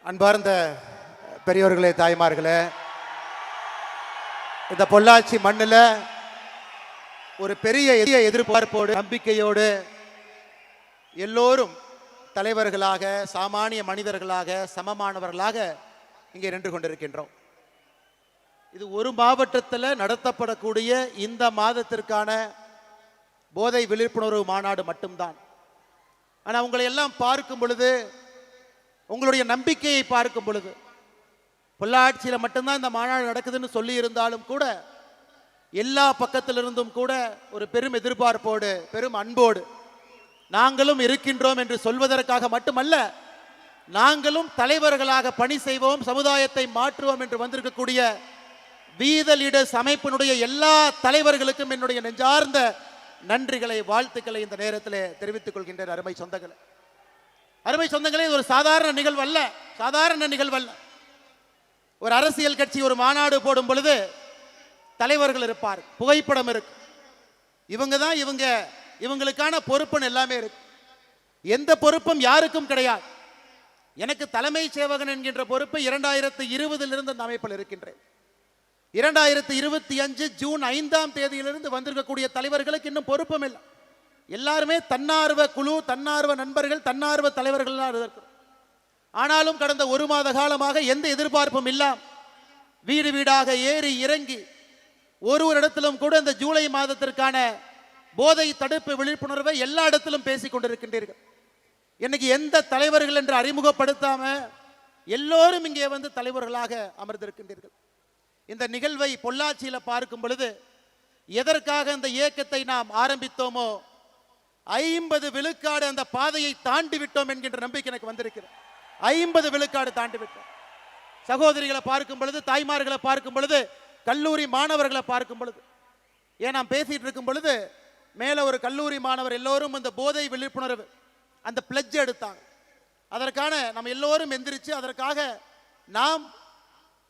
அன்பார்ந்த பெரியோர்களே, தாய்மார்களே, இந்த பொள்ளாச்சி மண்ணில் ஒரு பெரிய எதிர்பார்ப்போடு நம்பிக்கையோடு எல்லோரும் தலைவர்களாக, சாமானிய மனிதர்களாக, சமமானவர்களாக இங்கே நின்று கொண்டிருக்கின்றோம். இது ஒரு மாவட்டத்தில் நடத்தப்படக்கூடிய இந்த மாதத்திற்கான போதை விழிப்புணர்வு மாநாடு மட்டும்தான். ஆனால் உங்களை எல்லாம் பார்க்கும் பொழுது, உங்களுடைய நம்பிக்கையை பார்க்கும் பொழுது, பொள்ளாச்சியில் மட்டும்தான் இந்த மாநாடு நடக்குதுன்னு சொல்லி இருந்தாலும் கூட எல்லா பக்கத்திலிருந்தும் கூட ஒரு பெரும் எதிர்பார்ப்போடு, பெரும் அன்போடு நாங்களும் இருக்கின்றோம் என்று சொல்வதற்காக மட்டுமல்ல, நாங்களும் தலைவர்களாக பணி செய்வோம், சமுதாயத்தை மாற்றுவோம் என்று வந்திருக்கக்கூடிய வீத லீடர்ஸ் அமைப்பினுடைய எல்லா தலைவர்களுக்கும் என்னுடைய நெஞ்சார்ந்த நன்றிகளை, வாழ்த்துக்களை இந்த நேரத்தில் தெரிவித்துக் கொள்கின்றேன். அருமை சொந்தங்களே, அருமை சொந்தங்களே, இது ஒரு சாதாரண நிகழ்வு அல்ல, சாதாரண நிகழ்வு அல்ல. ஒரு அரசியல் கட்சி ஒரு மாநாடு போடும் பொழுது தலைவர்கள் இருப்பார், புகைப்படம் இருக்கு, இவங்க தான் இவங்களுக்கான பொறுப்புன்னு எல்லாமே இருக்கு. எந்த பொறுப்பும் யாருக்கும் கிடையாது. எனக்கு தலைமை சேவகன் என்கின்ற பொறுப்பு 2020 அந்த அமைப்பில் இருக்கின்றேன். 2025 ஜூன் 5ஆம் தேதியிலிருந்து வந்திருக்கக்கூடிய தலைவர்களுக்கு இன்னும் பொறுப்பும் இல்லை. எல்லாருமே தன்னார்வ குழு, தன்னார்வ நண்பர்கள், தன்னார்வ தலைவர்கள் இருக்கிறோம். ஆனாலும் கடந்த ஒரு மாத காலமாக எந்த எதிர்பார்ப்பும் இல்லாம வீடு வீடாக ஏறி இறங்கி ஒரு இடத்திலும் கூட இந்த ஜூலை மாதத்திற்கான போதை தடுப்பு விழிப்புணர்வை எல்லா இடத்திலும் பேசிக் கொண்டிருக்கின்றீர்கள். இன்னைக்கு எந்த தலைவர்கள் என்று அறிமுகப்படுத்தாம எல்லோரும் இங்கே வந்து தலைவர்களாக அமர்ந்திருக்கின்றீர்கள். இந்த நிகழ்வை பொள்ளாச்சியில் பார்க்கும் பொழுது எதற்காக இந்த இயக்கத்தை நாம் ஆரம்பித்தோமோ 50 விழுக்காடு அந்த பாதையை தாண்டி விட்டோம் என்கின்ற நம்பிக்கை எனக்கு வந்திருக்கிறது. 50 விழுக்காடு தாண்டி விட்டோம். சகோதரிகளை பார்க்கும் பொழுது, தாய்மார்களை பார்க்கும் பொழுது, கல்லூரி மாணவர்களை பார்க்கும் பொழுது, ஏன் நாம் பேசிட்டு இருக்கும் பொழுது மேல ஒரு கல்லூரி மாணவர் எல்லோரும் இந்த போதை விழிப்புணர்வு அந்த பிளட்ஜ் எடுத்தாங்க. அதற்கான நம்ம எல்லோரும் எந்திரிச்சு அதற்காக நாம்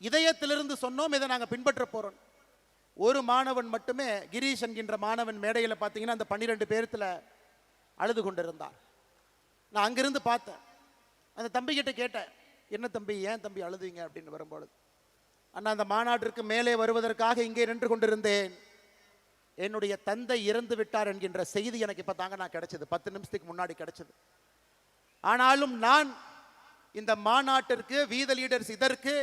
இதயத்திலிருந்து சொன்னோம், இதை நாங்கள் பின்பற்ற போறோம். ஒரு மாணவன் மட்டுமே, கிரீஷ் என்கின்ற மாணவன் மேடையில் பார்த்தீங்கன்னா அந்த 12 பேர்த்துல அழுது கொண்டிருந்தார். நான் அங்கிருந்து பார்த்தேன். அந்த தம்பி கிட்ட கேட்டேன், என்ன தம்பி, ஏன் தம்பி அழுதுங்க அப்படின்னு வரும்பொழுது, அண்ணா அந்த மாநாட்டிற்கு மேலே வருவதற்காக இங்கே நின்று கொண்டிருந்தேன், என்னுடைய தந்தை இறந்து விட்டார் என்கின்ற செய்தி எனக்கு இப்போ தாங்க நான் கிடைச்சது, 10 நிமிஷத்துக்கு முன்னாடி கிடைச்சது. ஆனாலும் நான் இந்த மாநாட்டிற்கு, வீத லீடர்ஸ் இதற்கு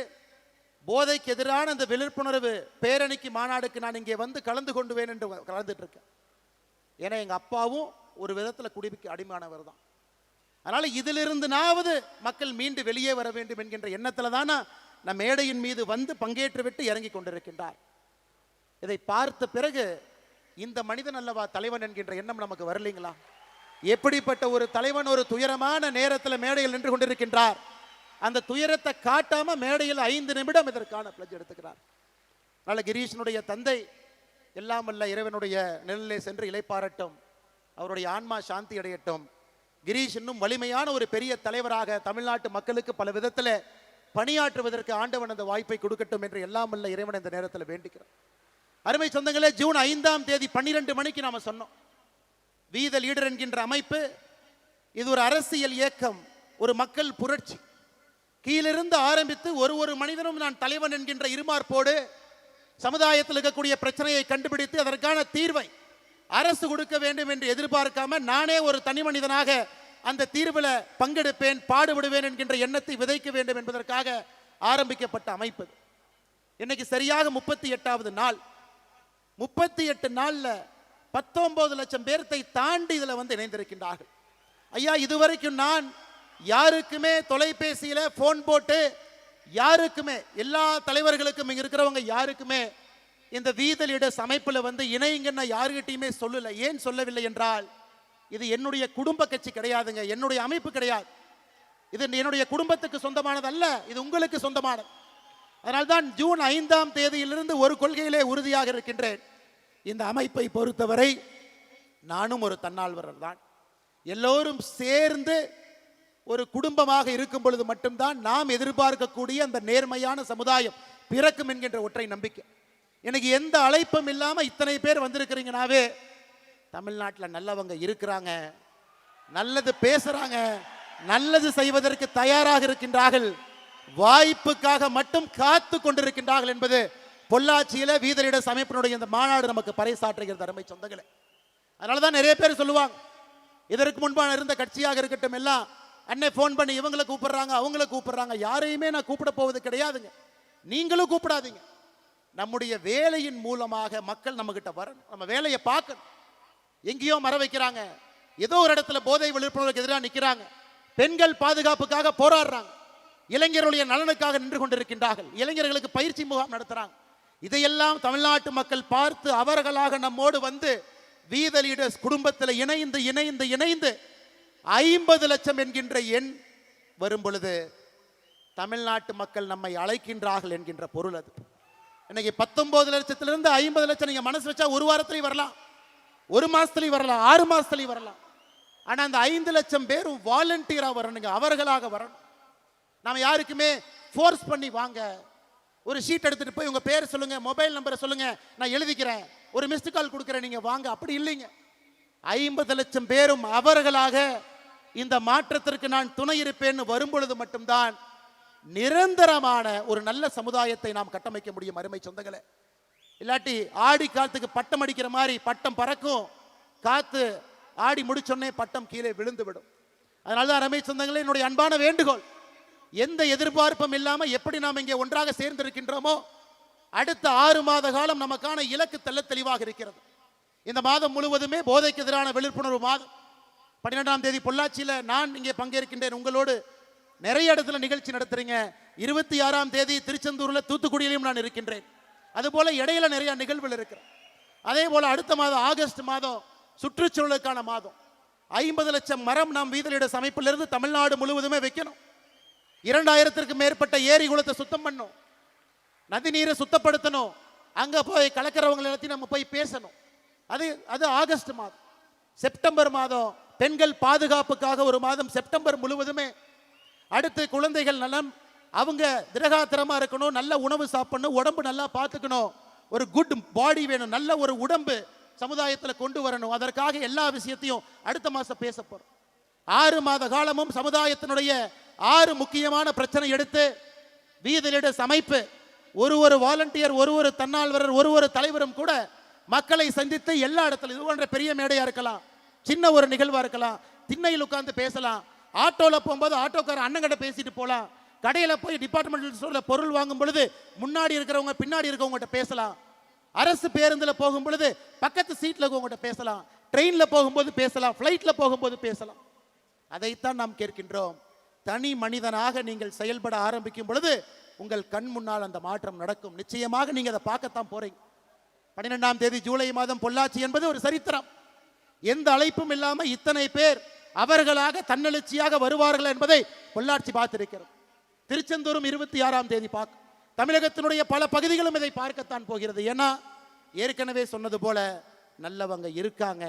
போதைக்கு எதிரான அந்த விழிப்புணர்வு பேரணிக்கு, மாநாடுக்கு நான் இங்கே வந்து கலந்து கொண்டுவேன் என்று கலந்துட்டு இருக்கேன். ஏன்னா எங்க அப்பாவும் ஒரு விதத்தில் குடிக்கு அடிமானவர் தான். அதனால இதிலிருந்துனாவது மக்கள் மீண்டு வெளியே வர வேண்டும் என்கின்ற எண்ணத்தில் தான் நம் மேடையின் மீது வந்து பங்கேற்று விட்டு இறங்கி கொண்டிருக்கின்றார். இதை பார்த்த பிறகு இந்த மனிதன் அல்லவா தலைவன் என்கின்ற எண்ணம் நமக்கு வரலீங்களா? எப்படிப்பட்ட ஒரு தலைவன் ஒரு துயரமான நேரத்தில் மேடையில் நின்று கொண்டிருக்கின்றார். அந்த துயரத்தை காட்டாம மேடையில் 5 நிமிடம் இதற்கான பிளட்ஜ் எடுத்துக்கிறார். அதனால கிரீஷனுடைய தந்தை எல்லாம் வல்ல இறைவனுடைய நிழலிலே சென்று இளைப்பாறட்டும், அவருடைய ஆன்மா சாந்தி அடையட்டும். கிரீஷ் இன்னும் வலிமையான ஒரு பெரிய தலைவராக தமிழ்நாட்டு மக்களுக்கு பல விதத்தில் பணியாற்றுவதற்கு ஆண்டவன் அந்த வாய்ப்பை கொடுக்கட்டும் என்று எல்லாம் வல்ல இறைவன் இந்த நேரத்தில் வேண்டிக்கிறோம். அருமை சொந்தங்களே, ஜூன் 5ஆம் தேதி 12 மணிக்கு நாம சொன்னோம், வீத லீடர் என்கின்ற அமைப்பு இது ஒரு அரசியல் இயக்கம், ஒரு மக்கள் புரட்சி. கீழிருந்து ஆரம்பித்து ஒரு மனிதனும் நான் தலைவன் என்கின்ற இருமார்ப்போடு சமுதாயத்தில் இருக்கக்கூடிய பிரச்சனையை கண்டுபிடித்து அதற்கான தீர்வை அரசு கொடுக்க வேண்டும் என்று எதிர்பார்க்காம நானே ஒரு தனி மனிதனாக அந்த தீர்வில் பங்கெடுப்பேன், பாடுபடுவேன் என்கின்ற எண்ணத்தை விதைக்க வேண்டும் என்பதற்காக ஆரம்பிக்கப்பட்ட அமைப்பு. இன்னைக்கு சரியாக 38வது நாள். 38 நாள்ல 19 லட்சம் பேர்த்தை தாண்டி இதுல வந்து இணைந்திருக்கின்றார்கள். ஐயா, இதுவரைக்கும் நான் யாருக்குமே தொலைபேசியில போன் போட்டு யாருக்குமே, எல்லா தலைவர்களுக்கும் இங்க இருக்கிறவங்க யாருக்குமே இந்த வீத லீடர்ஸ் அமைப்புல வந்து இணைங்கன்னு யாருக்கிட்டையுமே சொல்லல. ஏன் சொல்லவில்லை என்றால், இது என்னுடைய குடும்ப கட்சி கிடையாதுங்க, என்னுடைய அமைப்பு கிடையாது, இது என்னுடைய குடும்பத்துக்கு சொந்தமானது அல்ல, இது உங்களுக்கு சொந்தமானது. அதனால்தான் ஜூன் 5ஆம் தேதியிலிருந்து ஒரு கொள்கையிலே உறுதியாக இருக்கின்றேன். இந்த அமைப்பை பொறுத்தவரை நானும் ஒரு தன்னார்வலர் தான். எல்லோரும் சேர்ந்து ஒரு குடும்பமாக இருக்கும் பொழுது மட்டும்தான் நாம் எதிர்பார்க்கக்கூடிய அந்த நேர்மையான சமுதாயம் பிறக்கும் என்கின்ற ஒற்றை நம்பிக்கை. எனக்கு எந்த அழைப்பும் இல்லாம இத்தனை பேர் வந்திருக்கிறீங்கனாவே தமிழ்நாட்டில் நல்லவங்க இருக்கிறாங்க, நல்லது பேசுறாங்க, நல்லது செய்வதற்கு தயாராக இருக்கின்றார்கள். வாய்ப்புக்காக மட்டும் காத்து கொண்டிருக்கின்றார்கள் என்பது பொள்ளாச்சியில வீதலிட அமைப்பினுடைய இந்த மாநாடு நமக்கு பறைசாற்றுகிறது அருமை சொந்தங்களே. அதனாலதான் நிறைய பேர் சொல்லுவாங்க, இதற்கு முன்பான இருந்த கட்சியாக இருக்கட்டும் எல்லாம் அன்னை போன் பண்ணி இவங்களை கூப்பிடுறாங்க அவங்கள கூப்பிடுறாங்க. யாரையுமே நான் கூப்பிட போவது கிடையாதுங்க. நீங்களும் கூப்பிடாதீங்க. நம்முடைய வேலையின் மூலமாக மக்கள் நம்ம கிட்ட வரணும். நம்ம வேலையை பார்க்கணும். எங்கேயோ மர வைக்கிறாங்க, ஏதோ ஒரு இடத்துல போதை விழிப்புணர்வுக்கு எதிராக நிற்கிறாங்க, பெண்கள் பாதுகாப்புக்காக போராடுறாங்க, இளைஞர்களுடைய நலனுக்காக நின்று கொண்டிருக்கின்றார்கள், இளைஞர்களுக்கு பயிற்சி முகாம் நடத்துறாங்க. இதையெல்லாம் தமிழ்நாட்டு மக்கள் பார்த்து அவர்களாக நம்மோடு வந்து வீத லீடர்ஸ் குடும்பத்தில் இணைந்து இணைந்து இணைந்து 50 லட்சம் என்கின்ற எண் வரும் பொழுது தமிழ்நாட்டு மக்கள் நம்மை அழைக்கின்றார்கள் என்கின்ற பொருள் அது. இன்னைக்கு 19 லட்சத்திலிருந்து 50 லட்சம் நீங்க மனசு வச்சா ஒரு வாரத்திலையும் வரலாம், ஒரு மாசத்துலையும் வரலாம், 6 மாசத்துலையும் வரலாம். ஆனா அந்த 5 லட்சம் பேரும் வாலண்டியரா வரணுங்க, அவர்களாக வரணும். நாம யாருக்குமே ஃபோர்ஸ் பண்ணி வாங்க, ஒரு ஷீட் எடுத்துட்டு போய் உங்க பேர் சொல்லுங்க, மொபைல் நம்பரை சொல்லுங்க, நான் எழுதிக்கிறேன், ஒரு மிஸ்டு கால் கொடுக்குறேன், நீங்க வாங்க, அப்படி இல்லைங்க. 50 லட்சம் பேரும் அவர்களாக இந்த மாற்றத்திற்கு நான் துணை இருப்பேன்னு வரும்பொழுது மட்டும்தான் நிரந்தரமான ஒரு நல்ல சமுதாயத்தை நாம் கட்டமைக்க முடியும் அருமை சொந்தங்களே. இல்லாட்டி ஆடி காலத்துக்கு பட்டம் அடிக்கிற மாதிரி பட்டம் பறக்கும், காத்து ஆடி முடிச்சோன்னே பட்டம் கீழே விழுந்து விடும். அதனால்தான் அருமை சொந்தங்களே, என்னுடைய அன்பான வேண்டுகோள், எந்த எதிர்பார்ப்பும் இல்லாம எப்படி நாம் இங்கே ஒன்றாக சேர்ந்திருக்கின்றோமோ அடுத்த 6 மாத காலம் நமக்கான இலக்கு தெள்ள தெளிவாக இருக்கிறது. இந்த மாதம் முழுவதுமே போதைக்கு எதிரான விழிப்புணர்வு மாதம். 12ஆம் தேதி பொள்ளாச்சியில் நான் இங்கே பங்கேற்கின்றேன், உங்களோடு நிறைய இடத்துல நிகழ்ச்சி நடத்துறீங்க. 26ஆம் தேதி திருச்செந்தூர்ல தூத்துக்குடியிலும் நான் இருக்கின்றேன். அதுபோல இடையில நிறைய நிகழ்வுகள் இருக்கிறேன். அதே போல அடுத்த மாதம் ஆகஸ்ட் மாதம் சுற்றுச்சூழலுக்கான மாதம். 50 லட்சம் மரம் நாம் வீதலிட அமைப்பிலிருந்து தமிழ்நாடு முழுவதுமே வைக்கணும். 2000க்கும் மேற்பட்ட ஏரி குளத்தை சுத்தம் பண்ணும், நதி நீரை சுத்தப்படுத்தணும், அங்க போய் கலக்கிறவங்க எல்லாத்தையும் நம்ம போய் பேசணும். அது ஆகஸ்ட் மாதம். செப்டம்பர் மாதம் பெண்கள் பாதுகாப்புக்காக ஒரு மாதம், செப்டம்பர் முழுவதுமே. அடுத்து குழந்தைகள் நலம், அவங்க திரகாத்திரமா இருக்கணும், நல்ல உணவு சாப்பிடணும், உடம்பு நல்லா பார்த்துக்கணும், ஒரு குட் பாடி வேணும், நல்ல ஒரு உடம்பு சமுதாயத்தில் கொண்டு வரணும். அதற்காக எல்லா விஷயத்தையும் அடுத்த மாசம் பேச போறோம். 6 மாத காலமும் சமுதாயத்தினுடைய 6 முக்கியமான பிரச்சனை எடுத்து வீதலிட அமைப்பு ஒரு வாலண்டியர், ஒரு தன்னால்வரர், ஒரு தலைவரும் கூட மக்களை சந்தித்து எல்லா இடத்துல, இது போன்ற பெரிய மேடையா இருக்கலாம், சின்ன ஒரு நிகழ்வா இருக்கலாம், திண்ணையில் உட்கார்ந்து பேசலாம், ஆட்டோல போகும்போது ஆட்டோக்கார அண்ணங்கிட்ட பேசிட்டு போலாம், கடையில போய் டிபார்ட்மெண்டல் ஸ்டோர்ல பொருள் வாங்கும் பொழுது முன்னாடி இருக்கிறவங்க பின்னாடி இருக்கவங்ககிட்ட பேசலாம், அரசு பேருந்துல போகும் பொழுது பக்கத்து சீட்ல இருக்கவங்ககிட்ட பேசலாம், ட்ரெயின்ல போகும்போது பேசலாம், ஃபிளைட்ல போகும்போது பேசலாம். அதைத்தான் நாம் கேட்கின்றோம். தனி மனிதனாக நீங்கள் செயல்பட ஆரம்பிக்கும் பொழுது உங்கள் கண் முன்னால் அந்த மாற்றம் நடக்கும். நிச்சயமாக நீங்க அதை பார்க்கத்தான் போறீங்க. 12ஆம் தேதி ஜூலை மாதம் பொள்ளாச்சி என்பது ஒரு சரித்திரம். எந்த அழைப்பும் இல்லாம இத்தனை பேர் அவர்களாக தன்னெழுச்சியாக வருவார்கள் என்பதை பொள்ளாச்சி பார்த்திருக்கிறது. திருச்செந்தூரும் 26ஆம் தேதி பார்க்க, தமிழகத்தினுடைய பல பகுதிகளும் இதை பார்க்கத்தான் போகிறது. ஏன்னா ஏற்கனவே சொன்னது போல நல்லவங்க இருக்காங்க,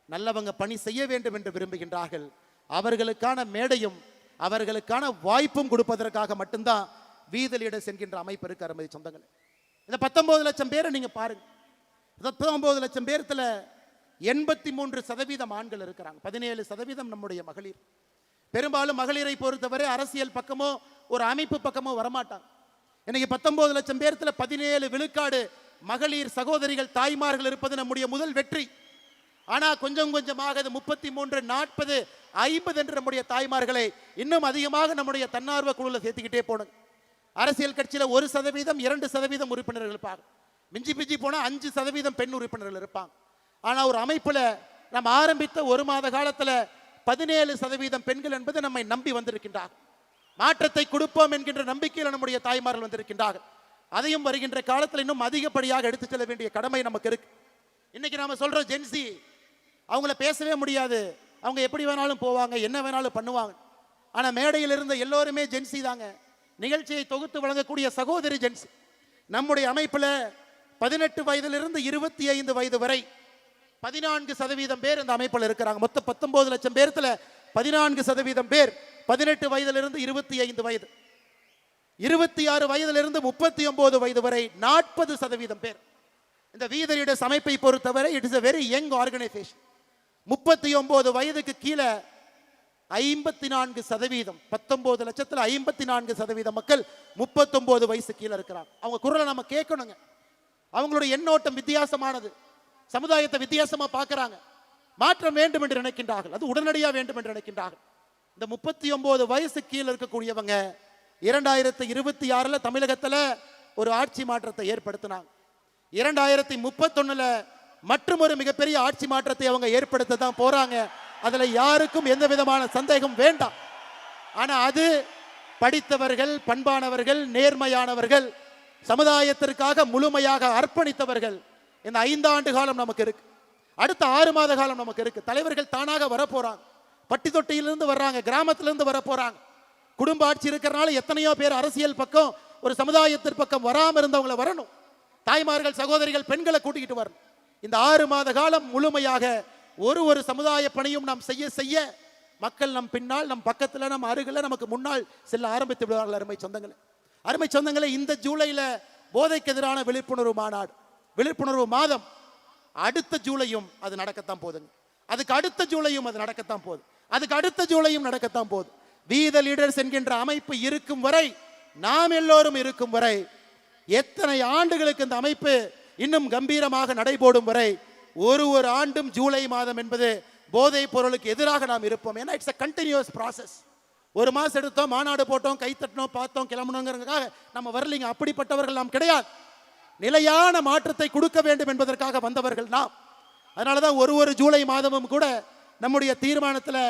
நல்லவங்க பணி செய்ய வேண்டும் என்று விரும்புகின்றார்கள். அவர்களுக்கான மேடையும் அவர்களுக்கான வாய்ப்பும் கொடுப்பதற்காக மட்டும்தான் வீத லீடர்ஸ் என்கின்ற அமைப்பு இருக்கு அருமை சொந்தங்கள். இந்த 19 லட்சம் பேரை நீங்க பாருங்க. 19 லட்சம் பேர்த்துல 83% ஆண்கள் இருக்கிறாங்க, 17% நம்முடைய மகளிர். பெரும்பாலும் மகளிரை பொறுத்தவரை அரசியல் பக்கமோ ஒரு அமைப்பு பக்கமோ வரமாட்டாங்க. இன்னைக்கு 19 லட்சம் பேர்த்துல 17 விழுக்காடு மகளிர் சகோதரிகள் தாய்மார்கள் இருப்பது நம்முடைய முதல் வெற்றி. ஆனா கொஞ்சம் கொஞ்சமாக 33, 40, 50 என்று நம்முடைய தாய்மார்களை இன்னும் அதிகமாக நம்முடைய தன்னார்வ குழுல சேர்த்துக்கிட்டே போனோம். அரசியல் கட்சியில 1%, 2% உறுப்பினர்கள் இருப்பாங்க, மிஞ்சி பிஞ்சி போனா 5% பெண் உறுப்பினர்கள் இருப்பாங்க. ஆனா ஒரு அமைப்புல நம்ம ஆரம்பித்த 1 மாத காலத்துல 17% பெண்கள் என்பது நம்மை நம்பி வந்திருக்கின்றார்கள். மாற்றத்தை கொடுப்போம் என்கின்ற நம்பிக்கையில் நம்முடைய தாய்மார்கள் வந்திருக்கின்றார்கள். அதையும் வருகின்ற காலத்தில் இன்னும் அதிகப்படியாக எடுத்து செல்ல வேண்டிய கடமை நமக்கு இருக்கு. இன்னைக்கு நாம சொல்றோம் ஜென்சி, அவங்கள பேசவே முடியாது, அவங்க எப்படி வேணாலும் போவாங்க, என்ன வேணாலும் பண்ணுவாங்க. ஆனா மேடையில் இருந்த எல்லோருமே ஜென்சி தாங்க. நிகழ்ச்சியை தொகுத்து வழங்கக்கூடிய சகோதரி ஜென்சி. நம்முடைய அமைப்புல 18 வயதிலிருந்து 25 வயது வரை 14% பேர் இந்த அமைப்பில் இருக்கிறாங்க. மொத்தம் 19 லட்சம் பேர்த்துல 14% பேர் 18 வயதிலிருந்து 25 வயது, 26 வயதிலிருந்து 39 வயது வரை 40% பேர். இந்த வீத லீடர்ஸ் அமைப்பை பொறுத்தவரை it is a very young organization. 39 வயதுக்கு கீழே 54%, 19 லட்சத்தில் 54% மக்கள் 39 வயசு கீழே இருக்கிறாங்க. அவங்க குரலை நம்ம கேட்கணுங்க. அவங்களுடைய எண்ணோட்டம் வித்தியாசமானது. சமுதாயத்தை வித்தியாசமா பார்க்கறாங்க. மாற்றம் வேண்டும் என்று நினைக்கின்றார்கள். அது உடனடியாக வேண்டும் என்று நினைக்கின்றார்கள். இந்த 39 வயசு கீழே இருக்கக்கூடியவங்க 2026 தமிழகத்தில் ஒரு ஆட்சி மாற்றத்தை ஏற்படுத்தினாங்க. 2031 மற்றும் ஒரு மிகப்பெரிய ஆட்சி மாற்றத்தை அவங்க ஏற்படுத்த தான் போறாங்க. அதுல யாருக்கும் எந்த விதமான சந்தேகம் வேண்டாம். ஆனா அது படித்தவர்கள், பண்பானவர்கள், நேர்மையானவர்கள், சமுதாயத்திற்காக முழுமையாக அர்ப்பணித்தவர்கள். இந்த 5 ஆண்டு காலம் நமக்கு இருக்கு. அடுத்த 6 மாத காலம் நமக்கு இருக்கு. தலைவர்கள் தானாக வர போறாங்க. பட்டி தொட்டியிலிருந்து வர்றாங்க, கிராமத்திலிருந்து வர போறாங்க. குடும்ப ஆட்சி இருக்கிறனால எத்தனையோ பேர் அரசியல் பக்கம், ஒரு சமுதாயத்தின் பக்கம் வராம இருந்தவங்களை வரணும். தாய்மார்கள், சகோதரிகள், பெண்களை கூட்டிக்கிட்டு வரணும். இந்த 6 மாத காலம் முழுமையாக ஒரு சமுதாய பணியும் நாம் செய்ய செய்ய மக்கள் நம் பின்னால், நம் பக்கத்தில், நம் அருகில், நமக்கு முன்னால் செல்ல ஆரம்பித்து விடுவார்கள். அருமை சொந்தங்களே, இந்த ஜூலையில் போதைக்கு எதிரான விழிப்புணர்வு மாநாடு, விழிப்புணர்வு மாதம். அடுத்த ஜூலையும் அது நடக்கத்தான் போகுதுங்க. அதுக்கு அடுத்த ஜூலையும் அது நடக்கத்தான் போகுது. அதுக்கு அடுத்த ஜூலையும் நடக்கத்தான் போகுது. வி த லீடர்ஸ் என்கின்ற அமைப்பு இருக்கும் வரை, நாம் எல்லோரும் இருக்கும் வரை, எத்தனை ஆண்டுகளுக்கு இந்த அமைப்பு இன்னும் கம்பீரமாக நடைபோடும் வரை, ஒரு ஆண்டும் ஜூலை மாதம் என்பது போதைப் பொருளுக்கு எதிராக நாம் இருப்போம். ஏன்னா இட்ஸ் a continuous process. ஒரு மாசம் எடுத்தோம், மாநாடு போட்டோம், கை தட்டினோம், பார்த்தோம், கிளம்பணுங்கிறதுக்காக நம்ம வரலைங்க. அப்படிப்பட்டவர்கள் நாம் கிடையாது. நிலையான மாற்றத்தை கொடுக்க வேண்டும் என்பதற்காக வந்தவர்கள் நாம். அதனாலதான் ஒரு ஜூலை மாதமும் கூட நம்முடைய தீர்மானத்தில்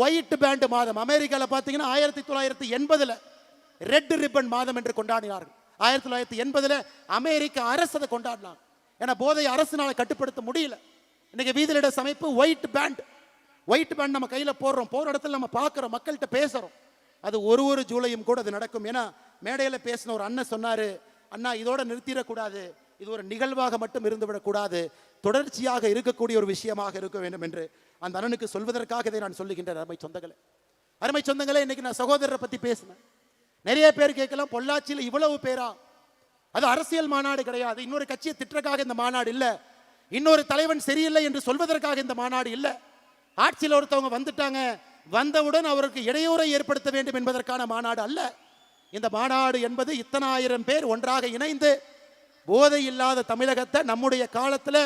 ஒயிட் பேண்ட் மாதம், அமெரிக்காவில் பார்த்தீங்கன்னா 1980 ரெட் ரிப்பன் மாதம் என்று கொண்டாடினார்கள். 1980 அமெரிக்க அரசு அதை கொண்டாடினாங்க. ஏன்னா போதை அரசுனால கட்டுப்படுத்த முடியல. இன்னைக்கு வீதியிட அமைப்பு ஒயிட் பேண்ட் நம்ம கையில போடுறோம், போற இடத்துல நம்ம பார்க்கிறோம், மக்கள்கிட்ட பேசுறோம். அது ஒரு ஜூலையும் கூட அது நடக்கும். ஏன்னா மேடையில் பேசின ஒரு அண்ணன் சொன்னாரு, அண்ணா இதோட நிறுத்திடக்கூடாது, இது ஒரு நிகழ்வாக மட்டும் இருந்துவிடக்கூடாது, தொடர்ச்சியாக இருக்கக்கூடிய ஒரு விஷயமாக இருக்க வேண்டும் என்று அந்த அண்ணனுக்கு சொல்வதற்காக இதை நான் சொல்லுகின்றேன். அருமை சொந்தங்களே, இன்னைக்கு நான் சகோதரரை பத்தி பேசினேன். நிறைய பேர் கேட்கலாம், பொள்ளாச்சியில் இவ்வளவு பேரா? அது அரசியல் மாநாடு கிடையாது. இன்னொரு கட்சியை திட்டக்காக இந்த மாநாடு இல்ல. இன்னொரு தலைவன் சரியில்லை என்று சொல்வதற்காக இந்த மாநாடு இல்ல. ஆட்சியில் ஒருத்தவங்க வந்துட்டாங்க, வந்தவுடன் அவருக்கு இடையூறை ஏற்படுத்த வேண்டும் என்பதற்கான மாநாடு அல்ல. இந்த மாநாடு என்பது இத்தனை ஆயிரம் பேர் ஒன்றாக இணைந்து போதை இல்லாத தமிழகத்தை நம்முடைய காலத்தில்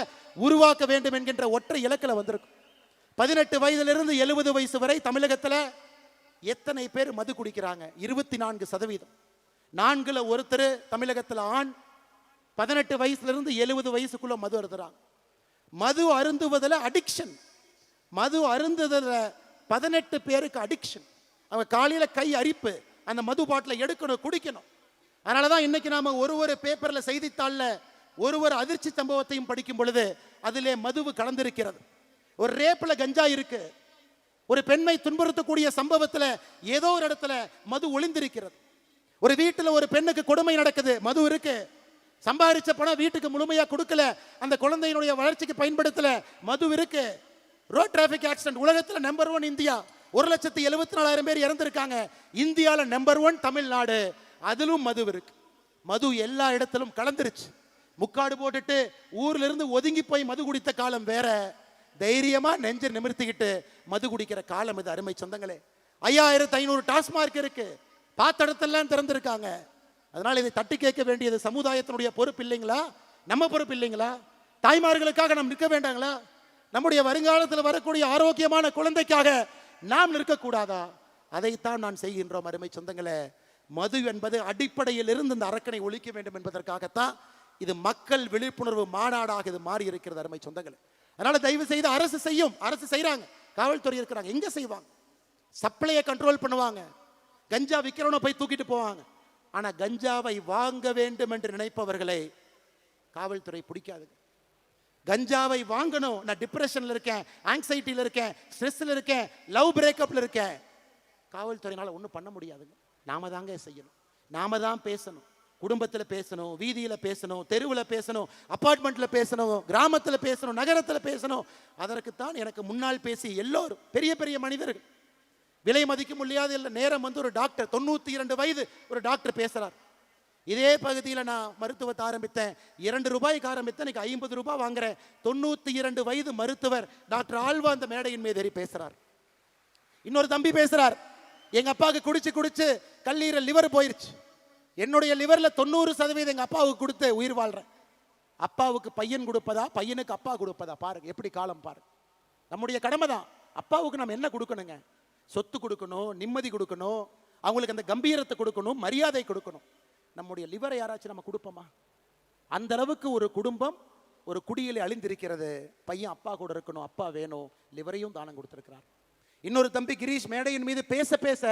உருவாக்க வேண்டும் என்கின்ற ஒற்றை இலக்கில் வந்திருக்கும். 18 வயதிலிருந்து 70 வயசு வரை தமிழகத்தில் எத்தனை பேர் மது குடிக்கிறாங்க? 24%. 4ல் ஒருத்தர் தமிழகத்தில் ஆண் 18 வயசுலேருந்து 70 வயசுக்குள்ள மது அருந்துறாங்க. மது அருந்துவதில் அடிக்ஷன், மது அருந்துவதில் 18 பேருக்கு அடிக்ஷன். அவங்க காலையில் கை அரிப்பு, அந்த மது பாட்டில் எடுக்கணும், குடிக்கணும். அதனால தான் இன்னைக்கு நாம ஒரு பேப்பரில், செய்தித்தாளில் ஒரு அதிர்ச்சி சம்பவத்தையும் படிக்கும் பொழுது அதிலே மதுவு கலந்திருக்கிறது. ஒரு ரேப்பில் கஞ்சா இருக்கு, ஒரு பெண்ணை துன்புறுத்தக்கூடிய சம்பவத்தில் ஏதோ ஒரு இடத்துல மது ஒளிந்திருக்கிறது. ஒரு வீட்டில் ஒரு பெண்ணுக்கு கொடுமை நடக்குது, மது இருக்கு. சம்பாதிச்ச பணம் வீட்டுக்கு முழுமையா கொடுக்கல, அந்த குழந்தையினுடைய வளர்ச்சிக்கு பயன்படுத்தல, மது இருக்கு. ரோட் டிராபிக் ஆக்சிடென்ட் உலகத்தில் நம்பர் 1 இந்தியா, 1,74,000 பேர் இறந்திருக்காங்க. இந்தியாவில் நம்பர் 1 தமிழ்நாடு, அதிலும் மது இருக்கு. மது எல்லா இடத்திலும் கலந்துருச்சு. முக்காடு போட்டுட்டு ஊர்ல இருந்து ஒதுங்கி போய் மது குடித்த காலம் வேற, தைரியமா நெஞ்ச நிமிர்த்திக்கிட்டு மது குடிக்கிற காலம் இது. அருமை சொந்தங்களே, 5500 டாஸ்மார்க் இருக்கு, பார்த்த இடத்தெல்லாம் திறந்திருக்காங்க. அதனால இதை தட்டி கேட்க வேண்டியது சமுதாயத்தினுடைய பொறுப்பு இல்லைங்களா? நம்ம பொறுப்பு இல்லைங்களா? தாய்மார்களுக்காக நாம் நிற்க வேண்டாங்களா? நம்முடைய வருங்காலத்தில் வரக்கூடிய ஆரோக்கியமான குழந்தைக்காக நாம் நிற்கக்கூடாதா? அதைத்தான் நான் செய்கின்றோம். அருமை சொந்தங்களே, மது என்பது அடிப்படையில் இருந்து இந்த அரக்கனை ஒழிக்க வேண்டும் என்பதற்காகத்தான் இது மக்கள் விழிப்புணர்வு மாநாடாக இது மாறி இருக்கிறது. அருமை சொந்தங்களே, அதனால தயவு செய்து அரசு செய்யும், அரசு செய்யறாங்க, காவல்துறை இருக்கிறாங்க, எங்க செய்வாங்க? சப்ளையை கண்ட்ரோல் பண்ணுவாங்க, கஞ்சா விற்கிறவனை போய் தூக்கிட்டு போவாங்க. ஆனா கஞ்சாவை வாங்க வேண்டும் என்று நினைப்பவர்களை காவல்துறை பிடிக்காது. கஞ்சாவை வாங்கணும், நான் டிப்ரெஷன்ல இருக்கேன், ஆங்ஸைட்டியில் இருக்கேன், ஸ்ட்ரெஸ்ல இருக்கேன், லவ் பிரேக்கப்ல இருக்கேன், காவல்துறையினால ஒன்றும் பண்ண முடியாதுங்க. நாம தாங்க செய்யணும், நாம தான் பேசணும். குடும்பத்தில் பேசணும், வீதியில் பேசணும், தெருவில் பேசணும், அப்பார்ட்மெண்ட்ல பேசணும், கிராமத்தில் பேசணும், நகரத்தில் பேசணும். அதற்குத்தான் எனக்கு முன்னால் பேசி எல்லோரும் பெரிய பெரிய மனிதர்கள், விலை மதிக்க முடியாது இல்லை. நேரம் வந்து ஒரு டாக்டர் 92 வயது ஒரு டாக்டர் பேசுறார். இதே பகுதியில் நான் மருத்துவத்தை ஆரம்பித்தேன், 2 ரூபாய்க்கு ஆரம்பித்தேன், இன்னைக்கு 50 ரூபாய் வாங்குறேன். 92 வயது மருத்துவர் டாக்டர் ஆழ்வா அந்த மேடையின் மீது ஏறி பேசுறார். இன்னொரு தம்பி பேசுறார், எங்க அப்பாவுக்கு குடிச்சு குடிச்சு கல்லீரல் லிவர் போயிருச்சு, என்னுடைய லிவர்ல 90% எங்க அப்பாவுக்கு கொடுத்து உயிர் வாழ்றேன். அப்பாவுக்கு பையன் கொடுப்பதா, பையனுக்கு அப்பா கொடுப்பதா? பாருங்க எப்படி காலம் பாருங்க. நம்முடைய கடமை தான். அப்பாவுக்கு நம்ம என்ன கொடுக்கணுங்க? சொத்து கொடுக்கணும், நிம்மதி கொடுக்கணும், அவங்களுக்கு அந்த கம்பீரத்தை கொடுக்கணும், மரியாதை கொடுக்கணும். நம்முடைய லிவரை யாராச்சும் நம்ம கொடுப்போமா? அந்த அளவுக்கு ஒரு குடும்பம் ஒரு குடியிலே அழிந்திருக்கிறது. பையன் அப்பா கூட இருக்கணும், அப்பா வேணும், லிவரையும் தானம் கொடுத்திருக்கிறார். இன்னொரு தம்பி கிரீஷ் மேடையின் மீது பேச பேச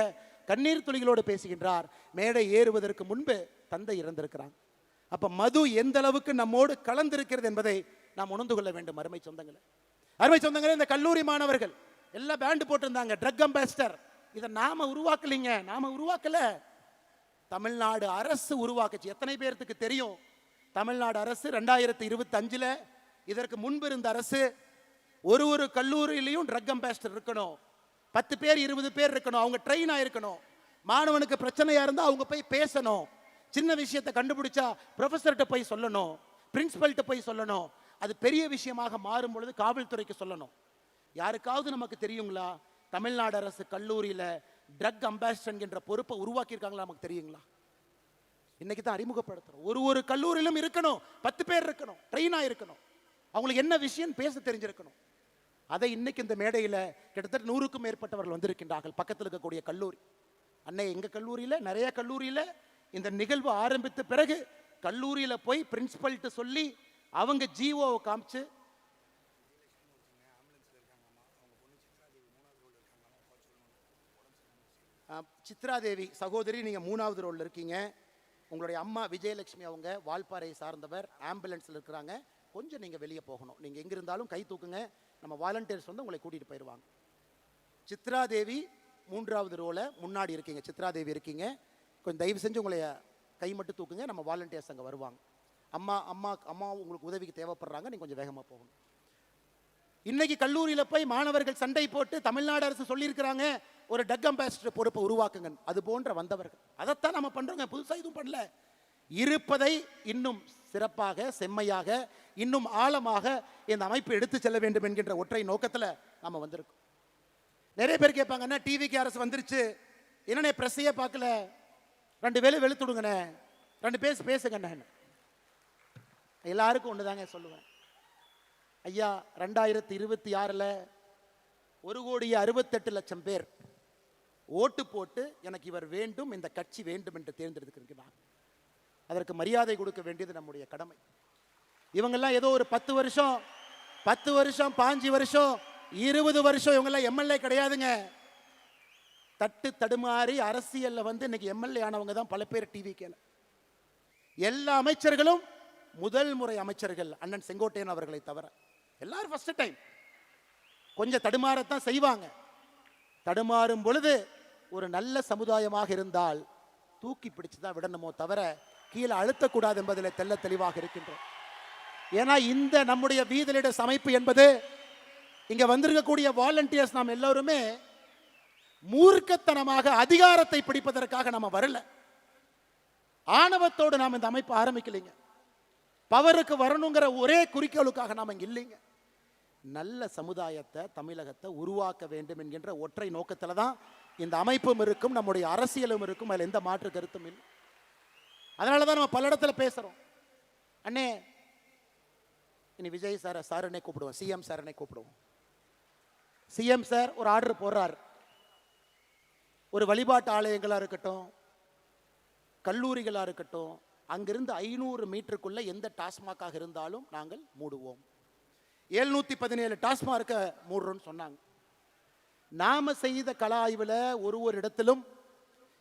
கண்ணீர் துளிகளோடு பேசுகின்றார். மேடை ஏறுவதற்கு முன்பு தந்தை இறந்திருக்கிறார். அப்ப மது எந்த அளவுக்கு நம்மோடு கலந்திருக்கிறது என்பதை நாம் உணர்ந்து கொள்ள வேண்டும். அருமை சொந்தங்களே, அருமை சொந்தங்களே, இந்த கல்லூரி மாணவர்கள் எல்லாம் பேண்ட் போட்டிருந்தாங்க, ட்ரக் அம்பாசிடர். இதை நாம உருவாக்கலிங்க, நாம உருவாக்கல, தமிழ்நாடு அரசு உருவாக்குச்சு. எத்தனை பேருக்கு தெரியும்? தமிழ்நாடு அரசு 2025 இதற்கு முன்பு இருந்த அரசு ஒரு கல்லூரியிலையும் ட்ரக் அம்பாசிடர் இருக்கணும், 10 பேர் 20 பேர் இருக்கணும், அவங்க ட்ரெயின் ஆயிருக்கணும். மாணவனுக்கு பிரச்சனையா இருந்தா அவங்க போய் பேசணும், சின்ன விஷயத்தை கண்டுபிடிச்சா ப்ரொஃபஸர்கிட்ட போய் சொல்லணும், பிரின்சிபல்கிட்ட போய் சொல்லணும். அது பெரிய விஷயமாக மாறும் பொழுது காவல்துறைக்கு சொல்லணும். யாருக்காவது நமக்கு தெரியுங்களா தமிழ்நாடு அரசு கல்லூரியில ட்ரக் அம்பாசிடர் என்ற பொறுப்பை உருவாக்கியிருக்காங்களா? நமக்கு தெரியுங்களா? இன்னைக்கு தான் அறிமுகப்படுத்துறோம். ஒரு கல்லூரியிலும் இருக்கணும், 10 பேர் இருக்கணும், ட்ரெயினா இருக்கணும், அவங்களுக்கு என்ன விஷயம் பேச தெரிஞ்சிருக்கணும். அதை இன்னைக்கு இந்த மேடையில் கிட்டத்தட்ட 100க்கும் மேற்பட்டவர்கள் வந்திருக்கின்றார்கள். பக்கத்தில் இருக்கக்கூடிய கல்லூரி அன்னை, எங்க கல்லூரியில் நிறைய கல்லூரியில் இந்த நிகழ்வு ஆரம்பித்த பிறகு கல்லூரியில் போய் பிரின்சிபல்கிட்ட சொல்லி அவங்க ஜிஓவை காமிச்சு, சித்ராதேவி சகோதரி நீங்க 3வது ரோல்ல இருக்கீங்க, உங்களுடைய அம்மா விஜயலட்சுமி அவங்க வால்பாறை சார்ந்தவர், ஆம்புலன்ஸ்ல இருக்கிறாங்க, கொஞ்சம் நீங்க வெளியே போகணும். நீங்க எங்க இருந்தாலும் கை தூக்குங்க, நம்ம வாலண்டியர்ஸ் வந்து உங்களை கூட்டிட்டு போயிடுவாங்க. சித்ராதேவி 3வது ரோல முன்னாடி இருக்கீங்க, சித்ராதேவி இருக்கீங்க, கொஞ்சம் தயவு செஞ்சு உங்களை கை மட்டும் தூக்குங்க, நம்ம வாலண்டியர்ஸ் அங்கே வருவாங்க. அம்மா அம்மா அம்மா உங்களுக்கு உதவிக்கு தேவைப்படுறாங்க, நீங்கள் கொஞ்சம் வேகமாக போகணும். இன்னைக்கு கல்லூரியில் போய் மாணவர்கள் சண்டை போட்டு தமிழ்நாடு அரசு சொல்லியிருக்கிறாங்க ஒரு ட்ரக் அம்பாசிடர் பொறுப்பை உருவாக்குங்க. அது போன்ற வந்தவர்கள் அதைத்தான் நம்ம பண்றோங்க, புதுசாக எதுவும் பண்ணல. இருப்பதை இன்னும் சிறப்பாக, செம்மையாக, இன்னும் ஆழமாக இந்த அமைப்பு எடுத்து செல்ல வேண்டும் என்கின்ற ஒற்றை நோக்கத்தில் நம்ம வந்திருக்கோம். நிறைய பேர் கேட்பாங்க, என்ன டிவிக்கு அரசு வந்துருச்சு, என்னன்னே பிரஸ்ஸையே பார்க்கல, 2 வேலை வெளுத்துடுங்கண்ணே, 2 பேசுங்கண்ணே. எல்லாருக்கும் ஒண்ணுதாங்க சொல்லுவேன் ஐயா, 2026 1,68,00,000 பேர் ஓட்டு போட்டு எனக்கு இவர் வேண்டும், இந்த கட்சி வேண்டும் என்று தேர்ந்தெடுத்திருக்கிறார். அதற்கு மரியாதை கொடுக்க வேண்டியது நம்முடைய கடமை. இவங்கெல்லாம் ஏதோ ஒரு 10 வருஷம் 5 வருஷம் 20 வருஷம் இவங்கெல்லாம் எம்எல்ஏ கிடையாதுங்க. தட்டு தடுமாறி அரசியல்ல வந்து இன்னைக்கு எம்எல்ஏ ஆனவங்க தான் பல பேர். டிவிக்கு எல்லா அமைச்சர்களும் முதல் முறை அமைச்சர்கள் அண்ணன் செங்கோட்டையன் அவர்களை தவிர எல்லாரும் ஃபர்ஸ்ட் டைம். கொஞ்சம் தடுமாறத்தான் செய்வாங்க. தடுமாறும் பொழுது ஒரு நல்ல சமுதாயமாக இருந்தால் தூக்கி பிடிச்சுதான் விடணுமோ தவிர கீழே அழுத்தக்கூடாது என்பதில் தெல்ல தெளிவாக இருக்கின்றோம். ஏன்னா இந்த நம்முடைய வீதலிட அமைப்பு என்பது இங்க வந்திருக்கக்கூடிய வாலண்டியர்ஸ் நாம் எல்லோருமே மூர்க்கத்தனமாக அதிகாரத்தை பிடிப்பதற்காக நம்ம வரல. ஆணவத்தோடு நாம் இந்த அமைப்பு ஆரம்பிக்கலைங்க. பவருக்கு வரணுங்கிற ஒரே குறிக்கோளுக்காக நாம் இங்க இல்லைங்க. நல்ல சமுதாயத்தை, தமிழகத்தை உருவாக்க வேண்டும் என்கின்ற ஒற்றை நோக்கத்தில் தான் இந்த அமைப்பும் இருக்கும், நம்முடைய அரசியலும் இருக்கும். அதில் எந்த மாற்று கருத்தும் இல்லை. அதனால தான் நம்ம பல இடத்துல பேசுறோம். அண்ணே, இனி விஜய் சாரனை கூப்பிடுவோம், சிஎம் சாரனை கூப்பிடுவோம். சிஎம் சார் ஒரு ஆர்டர் போடுறார். ஒரு வழிபாட்டு ஆலயங்களா இருக்கட்டும், கல்லூரிகளா இருக்கட்டும், அங்கிருந்து 500 மீட்டருக்குள்ள எந்த டாஸ்மாகாக இருந்தாலும் நாங்கள் மூடுவோம். 717 டாஸ்மார்க்க மூடுறோம்னு சொன்னாங்க. நாம செய்த கள ஆய்வுல ஒரு இடத்திலும்